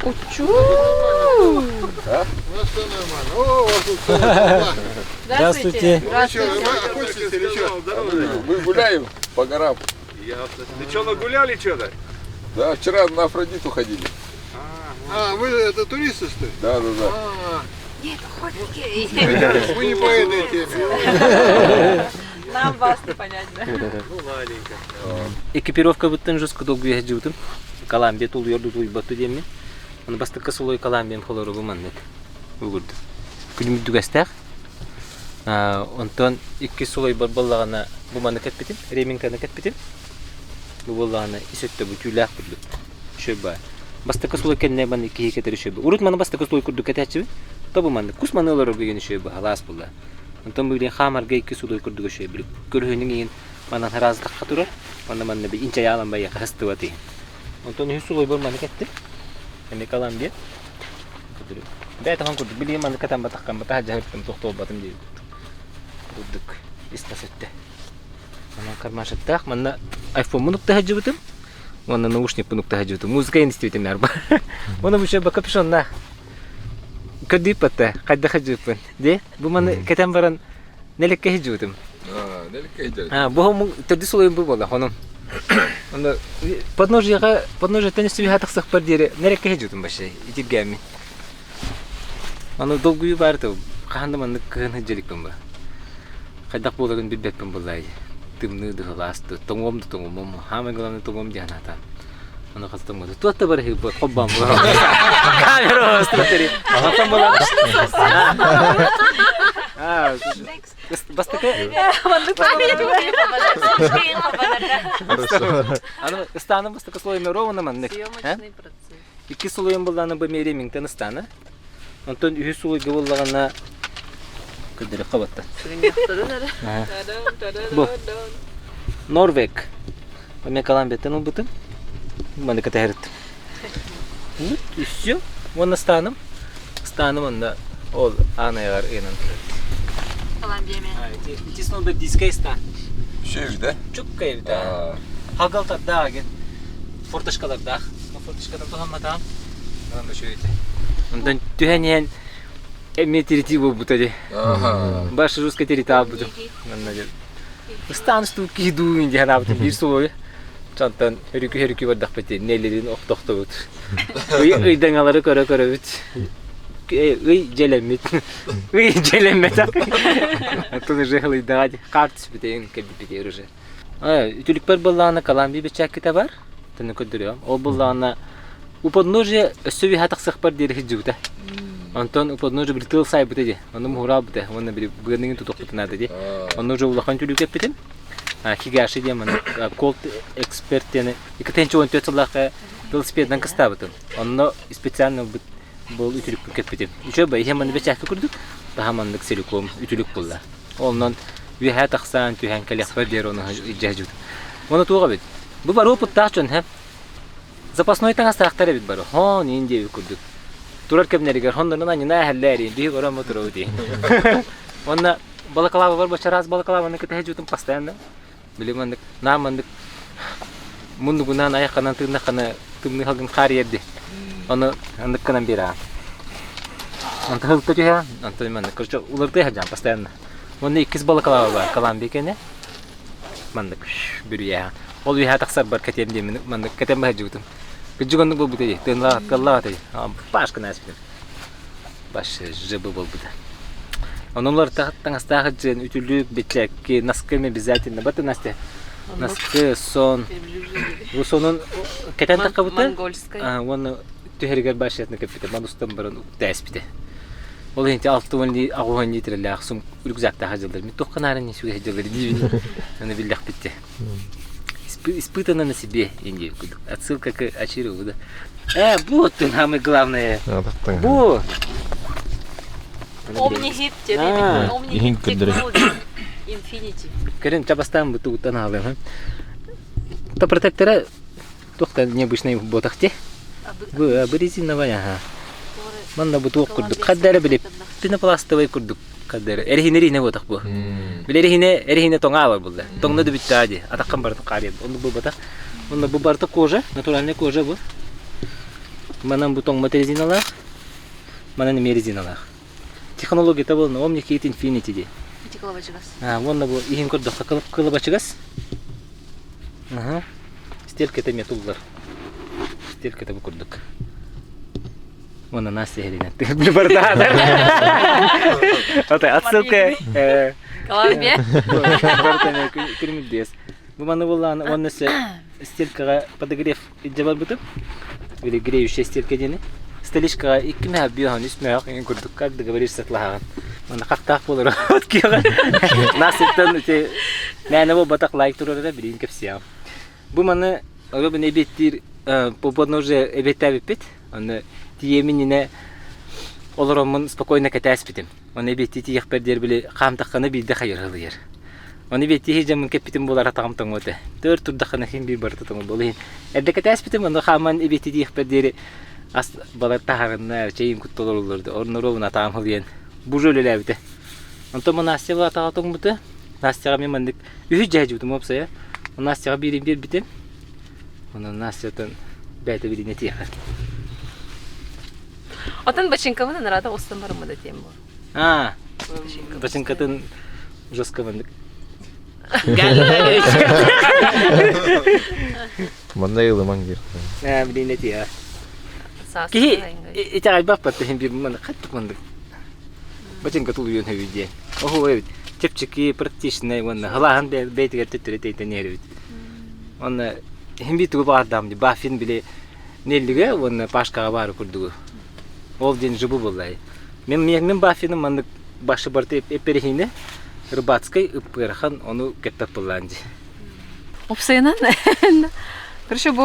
Учу. А? Здравствуйте. Мы гуляем по горам. Ты что, нагуляли что-то? Да, вчера на Афродиту ходили. Вы это туристы, что ли? Да. Нет, охотники. Вы не по этой теме. Нам вас не понять, да? Ну, ладненько. Экипировка буттан жестко долго ехать. Колумбия тул йорду туй бату деме. Он бастыка солой Колумбиям холору буманнет. Угурду. Күлмү дүгәстәк. Онтон 2 солой баллагана буманны кетпетин, реминканы кетпетин. Бу баллагана исетте бу күләк бүлү. Шөбә. Бастыка солой кенне бан 2 кетер шөбә. Урут маны бастыка солой күрдү кетәчү. Табу маны кус маны олар беген шөбә халас булды. Онтон бу билен хамарга 2 солой күрдү шөбә. Көрһөнүң ин манан хараздыкка турар. Анда манны би инчә яланбай хастываты. Онтон 2 солой барманы кетти. Эми Колумбия. Да это ханкурд билем аны катам батаккан бата жаһаттым токтоо батым дейт. Буддук истасетте. Ана кармашаттак манна iPhone мунук тахажыбытым. Манна наушник мунук тахажыбытым. Музыка институтым ярба. Мана буша капюшон на. Кадипата кадда хажыпын. Де бу маны катам баран нелекке хажыбытым. Нелекке хажыбытым. Бу төрдү солойм бу бола хоном. Анда подножье теннисти хатаксак бар дере нелекке хажыбытым башы. Итигами. Аны долгую барды. Каханда маны кын хажылыкпын ба. Кайдак болагын билбеппин булай. Тымны дыласты. Тоңом. Хамы главный тоңом жаната. Аны кастым болды. Туатта бар хи коббам. Камера остратери. Атам бола. Бастыка. Аны станам бастыка слоем ровно маннык. Съемочный процесс. 2 слоем буланы бу меремиңтен станы. Антон 2 слой гыбыллагана кыдыры кабатта. Бу Норвег. Мен Колумбиятан убытым. Маны катарыт. Вот и всё. Вон станам. Станам анда ол анайар энен. Колумбиямен. Эти снова дискей стан. Шеви, да? Чукка evde. Hagalta dagen. Форташкалар дах. Форташкалар тохаматам. Анда шöyle. Ondan tühenen emetiriti bu butade. Baş ruska terita bu. Anladım. Stan stuki duin dihanabtı bir soy. Çantan herükü var dahpeti nelerin oktokta bu. Uy dangaları kara bit. Uy celemet. Atını jehli dağdı. Kartı biteyin kebiti rıje. Ütülükper ballağına kalan bir bıçak kitap var. Tanı kodduruyorum. O ballağına у подножия сөви хатаксак бар дери хижута. Антон у подножия бритыл сайбыты де. Оным хурабыты. Оны бир бгынын тутуктунады де. Оны уже улахан түлүк эппетин. Хигаши де мана колт экспертени. Икатенчи 14 жылдагы велосипедден кыстабытын. Оны специально бул ütülük эппетин. Үчө бай хеманы бечакты көрдүк. Тахамандык селиком ütülük булла. Оннан ви хатаксан түһән калехфер дери оны жажут. Оны туга бит. Бу бар опыт тачын хеп. Запасной таңастарақтары бит бар. Хон инде көрдүк. Турар кемнеригер хондон анна халлери би горам мотороди. Онна балаклава бар бачараз балаклаваны кетежутум постоянно. Билимандык намандык мундугунан аяққанан тырнаққана тымны халгын қар ерді. Оны андыққанан бера. Анты хылтты жүйе, анты мандык көрші улырды хаджан постоянно. Онда 2 балаклава бар, калан бекені. Мандык бүрüye. Ол үйе тақсар бар кетемде мандык кетем ба жутум. Күжгөндүк бол бутей, тынла калла тей. Башка наспидим. Баш жыбы бол бута. Онолар таңастағы жен ütүлүк бетлек ки насками обязательно бата насте. Наскы сон. Бу сонун кетен такка бута. Монгольская. Оны төһергер башетне кепте, мандустан барын таспите. Ол энти алтын агуган нитреле аксым рюкзакта хажылдыр. Ми токканарын не сүге хажылдыр дивин. Аны биллах битте. Испытано на себе инди. Отсылка к Ачирову, да. Вот ты самое главное. Бу. Omni-hit jadi Omni-hit Infinity. Керен чабастан буту утаналым. То протектора тохта необычный в ботахте. Бу резиновая. Манна буту курдук. Каддары билип пенопластовый курдук. Каддары. Эрхинери не ботах бу. Билерихине тоңа бар булды. Тоңны да биттади. Атаккан барды карият. Онду бу ботах. Онда бу барты кожа, натуральная кожа бу. Манан бу тоңма резиналар. Манан не резиналар. Технология табыл на Omni-hit Infinity ди. Вонна бу ихин курдук кылып ачыгас. Стелкете метуллар. Стелкете бу курдук. Вон она сехлина. Ты блюбардадар. Вот отсылка. Колумбия. Бартане кирмидес. Бу маны буллан оннысы стелкага подогрев итжабар бутуп. Или греющая стелка дени. Стелишкага 2 мега биохан 3 мега ин курдук. Как договоришься сатлаган. Мана кактак болор. Вот кига. Насыттан те мәне бу батак лайк турара билин кепсиям. Бу маны робин эбеттир по подноже эбеттабит. Аны тиеминине олоромун спокойно катаспитим. Оны бетти тиек пердер биле камтакканы билде хайырылыр. Оны бетти хижамын кепитим болар атагам тоңоте. 4 турдаканы хим би барты тоңо болин. Эдде катаспитим аны хаман бетти тиек пердер ас балар тахарына чейин куттолорлорду. Орноровун атагам хылген. Бу жөлелебите. Онто монастыга атага тоңмуты. Настыга мен мандык үһү жажыбытым опсая. Настыга бир битем. Оны настыган бәйте бирине тиек. Отын бачинкамын нарада остан барымы да тем бу. Бачинкатын жестко мандык. Манда йылы мангир. Бирине тиек. Ки итагай баппатты хим бир мандык каттык мандык. Бачинка тулуйон хевиде. Ого эбит. Чепчики практичный вон халахан бейтигер төттүрөтөйтөн эрбит. Оны хим битүгү бардам ди бафин биле неллиге вон пашкага бары курдугу. Ол ден жыбы болай. Мен бафинин мандык башы барты эперихине рыбацкой ыппырхан ону кеттап боланди. Опсайнан. Короче, бу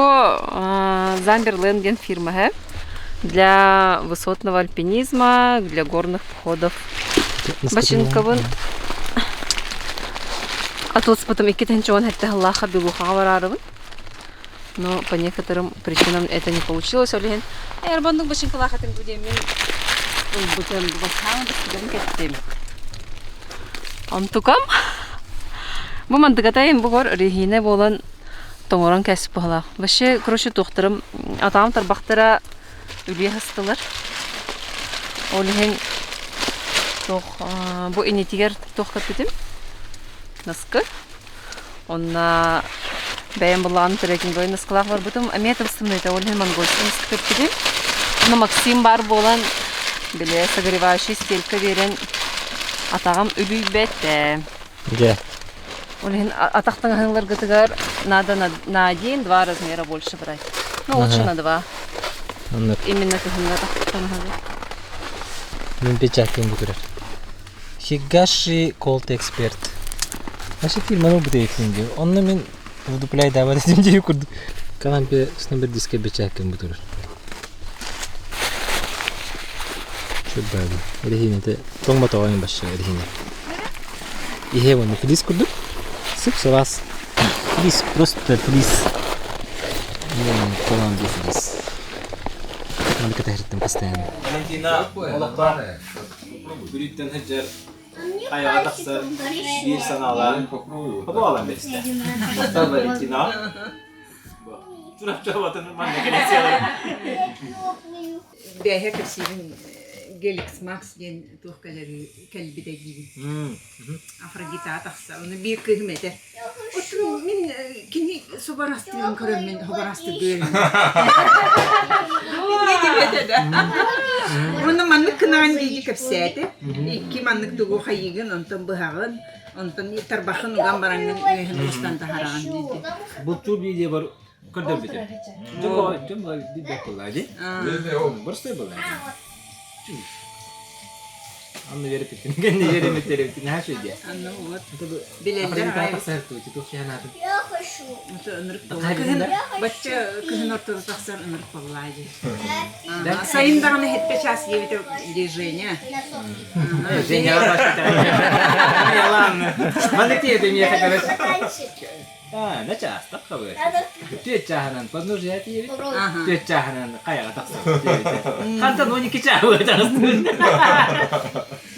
Замберлен ген фирма для высотного альпинизма, для горных походов. Бачинкабын. А тут потом икитенче он хэтте Аллаха билуха барарыбын. Но по некоторым причинам это не получилось. Олеген, арбандык башынкала хатын будем мен бутем басаң дигән кеттем. Антукам. Бу мандыгатайым бугор рехине болан тоңоран кәсип бала. Вообще, короче, тохтырым атам тарбактара үле хастылар. Олеген тох бу инетигер тохкат битим. Наскы. Онна бәйем булан трекинг наскалар бар бутым. Аметовстым это олеген монгольский наскы битим. Но Максим бар болан биле согревающий стелька верен атагам үлүй бетте. Где? Олеген атактан ханлар гытыгар надо на 1-2 размера больше брать. Ну, лучше на 2. Именно тыгында атактан ханлар. Мен печатым бутыр. Хигаши Колт Эксперт. Наша фирманы бутейкинге. Онны мен вдупляй дават этим дей курдук. Канампе с номер диске печатым бутыр. Шөббәби. Рехинете тоңма тоғайын башы рехине. Ихе вон флис курдук. Сып сырас. Флис, просто флис. Мен колан флис. Надо катаритим постоянно. Валентина олоқтар бүріттен хеджер қайға тақсы бір санала қабу алам берісті. Астар Валентина. Тұрап жағабатын манна келесиялар. Бәйе кірсейдің Galaxy Max gen tuhkaları kalbide gibi. Afrodita taqsa onu bir kıymetler. Otur min kini sobarastığım körümün hobarastı görün. Ne diyeyim de. Bunu manlık kınan diye kapsaydı. İki manlık tuğu hayıgın ondan bıhağın. Ondan tarbakın gambaranın Hindistan'da haragan dedi. Bu tür bir diye var. Kadar bir de. Cuma bir bakıladı. Burası böyle. Anne verip ettin. Kendi yerime tereptin her şey diye. Anne olur. Bilenler hayır. Sertu itu şahanatın. Mutlu ömür Baca kızın ortada taksan ömür vallahi. Sayın da hani hep час gibi de движение. Женя başka tane. Yalan. Bana diye demeye kadar. Ne çağız tak kabul. Tüet çağıran panurja diye. Tüet çağıran kaya taksan. Kantan 12 çağır çağırsın.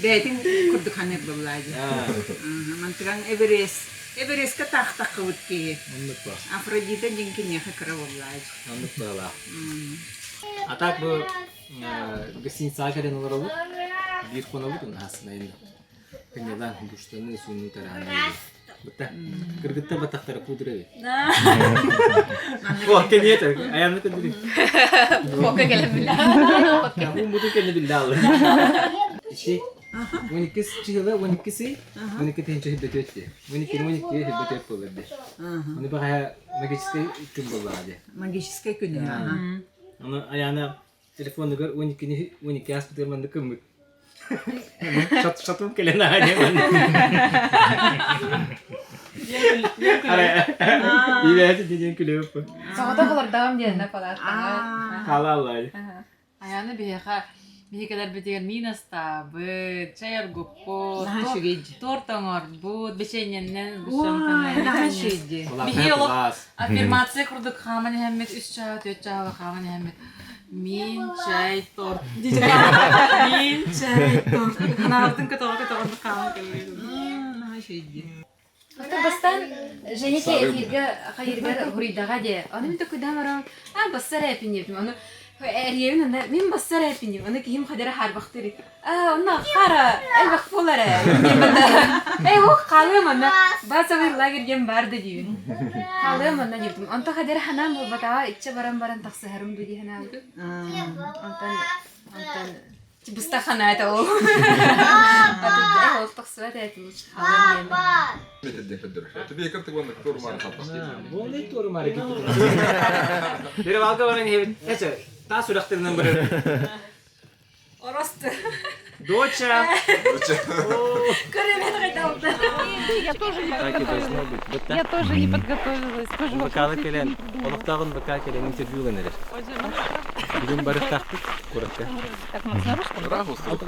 Beytin kurduk hanet vallahi. Mantıkan Everest ka tak kavut ki. Afrodita jinkine hakra vallahi. Anlıkla. Atak bu gısin sağkaren olarak bir konu oldu aslında yine. Kenyadan Hindistan'ın sunu tarafından. Betul. Kergita batak kudret. Wah Kenya tu ayam tu dulu. Foka gelebilir. Kamu mutu kena bildal. İşte. Unikis cihla unikisi unikite hençe hibbetet. Unikir hibbetet polerde. Onu bahaya magiske cumbalardı. Magiske künü. Onu ayağına telefon gör unikini hospital manda kımık. Satu kelen aja man. Iya itu jadi kelihatan. Soğukta kalır devam diye ne kadar. Halal. Ayağını bir kadar bitiren minasta, çayar gupo, tortanor, bu beşeğinden Nah şeydi. Bir yolu afirmasiya kurduk kaman hemmet üç çağ, dört çağ kaman hemmet. Min çay tort. Min çay tort. Kanaltın katağı kaman kalıyor. Nah şeydi. Бастан Женеке эфирге хайырга хуридага де. Аны мен токудан барам. Бассара эпинеп. Аны эрьевин анда мен бассара эпинеп. Аны ким хадара харбактыры. Аны кара элбак фолара. Эй о калым аны басавыр лагерген барды дийин. Калым аны диптим. Анта хадара ханам бата ичче барам таксахарым диди хана. Антан Бустахана это ол. Это таксуат это лучше. Тебе как ты вон кто мар хапас. Вон и тор мар gitu. Dari walga orang ini, ta sudah nomor. Орост. Доча. Я тоже не подготовилась. Бакалы келен, олықтағын бака келен интервьюленер. Бүгін барып тақтық, коротко.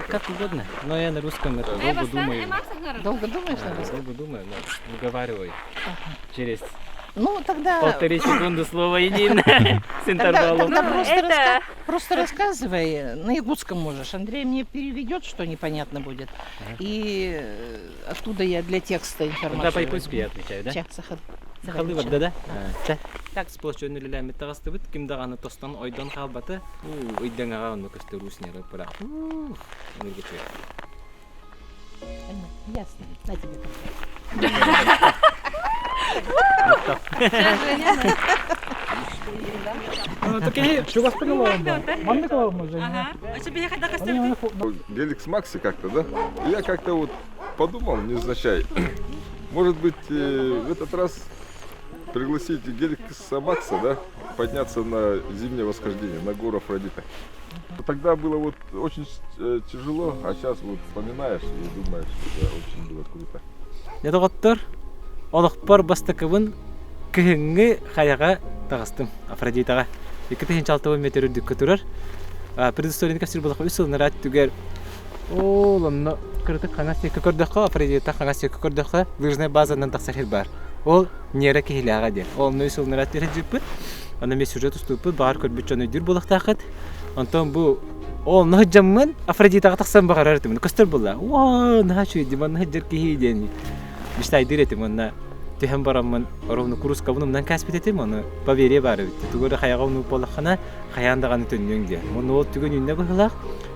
Как угодно, но я на русском это долго думаю. Долго думаешь на русском? Долго думаю, но выговариваю. Через Ну, тогда... 1,5 секунды слово единое с интервалом. Тогда просто рассказывай, на якутском можешь. Андрей мне переведет, что непонятно будет. И оттуда я для текста информацию. Да, по-якутски я отвечаю, да? Халы вот, да? Так, сплошной лилами тарасты бит, ким даганы тостан ойдан халбаты, ойдан аган мөкөстө руснеры пара. Ясно. На тебе. Galaxy Max как-то, да? Я как-то вот подумал, невзначай. Может быть, в этот раз пригласить Galaxy Max, да? Подняться на зимнее восхождение, на гору Афродита. Тогда было вот очень тяжело, а сейчас вот вспоминаешь и думаешь, что очень было круто. Я доктор, олықпар бастықыбын күйінгі қаяға тағыстым Афродитаға. 2,6 метр үрдік көтірір. Предысторияны кәсір болақы үсілін рәт түгер. Ол, онны кірдік қаңа секі көрдіққа, Афродита қаңа секі көрдіққа лыжная базадан тақсахир бар. Ол нері кейліға ден. Ол үсілін рәт түрі жүрпіт. Оны мен сюжет ұступыт, бағар көрбіт жоны дүр болық тақыт. Онтон бу ол нахжаммын Афродитага таксан багарар этим. Көстөр булла. Ва, нахчу диман нахжер кихиден. Биштай диретим онна. Тэхэм бараммын оровну курус кабунумнан каспит этим оны поверие бар бит. Тугөр хаягауну болахана хаяндаганы төннөңдө. Мону ол түгөн үнне бахлак.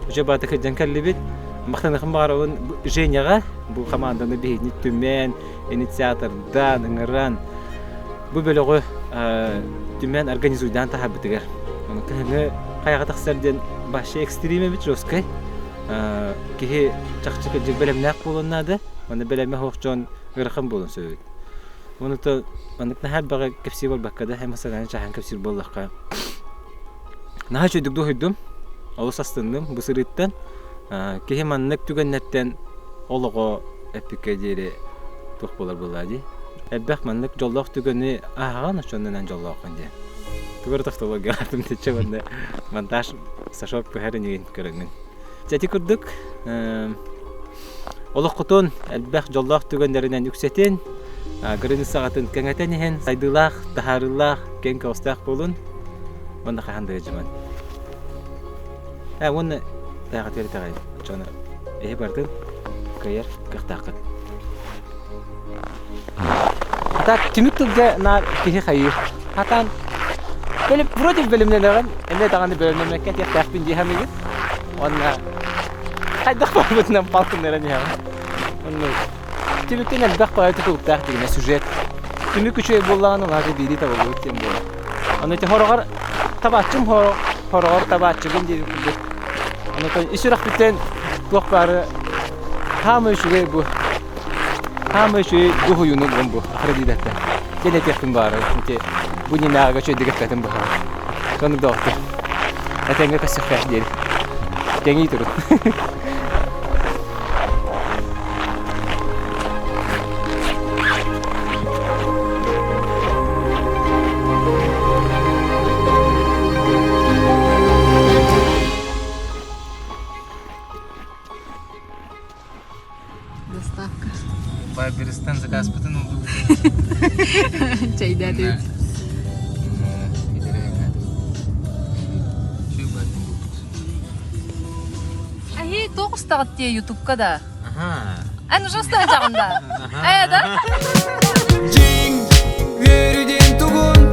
Уже бата кэжен каллибит. Мактанахым баравын Женяга бу команданы бейни түмен инициатордан ыңыран бу бөлөгө түмен организуйдан тахабытыгар. Оны кыһыңы каяга таксарден башы экстриме бит жоскай. Кихи чакчык жиг белемнак болоннады. Оны белеме хокчон гырхым болон сөйт. Оны то аныкна хар бага кепси бол баккада һәм масаланы чахан кепсир боллакка. Наха чөйдүк дохойдум. Алыс астындым бу сырыттан. Кихи маннык түгеннеттен олого эпикедери тух болар булади. Эббах маннык жоллок түгөнү аган очоннан жоллок канде. Тугар технология артым течебенде монтаж сашок пехеренин көрөгмүн. Жати курдук. Олоккотон элбах жоллок түгөннөрүнөн үксетен грыны сагатын кеңетенен сайдылах, тахарылах, кен костак болун. Мында ханды жаман. Оны тагатыр тагай. Чона бардын кайер кыктакыт. Ата тимиктүгө на кихи хайыр. Атан Böyle proje bölümlerden elde tağını bölümlerden ket yakpin diye hamigit. Ona haydak babından palkınlara diye. Onu tümükten elbak bayatı kulukta diye süjet. Tümük küçüğe bollanın hadi biri tabi bu için böyle. Onu te horogar tabaçım horogar tabaçım diye. Onu te işirak biten kulakları hamı şüge bu. Hamı şüge bu huyunu bu. Akreditatta. Genet yakın var. Bu ni naga çöy dikkat edin bu. Konu doktor. Atenge kasıfah değil. Gengi turu. Доставка. Байберистан заказ потом oldu. Çayda değil. Ай, тоқус тағат те YouTube-ка да. Ән жастан жағында. Әйда. Жин, вериден тугун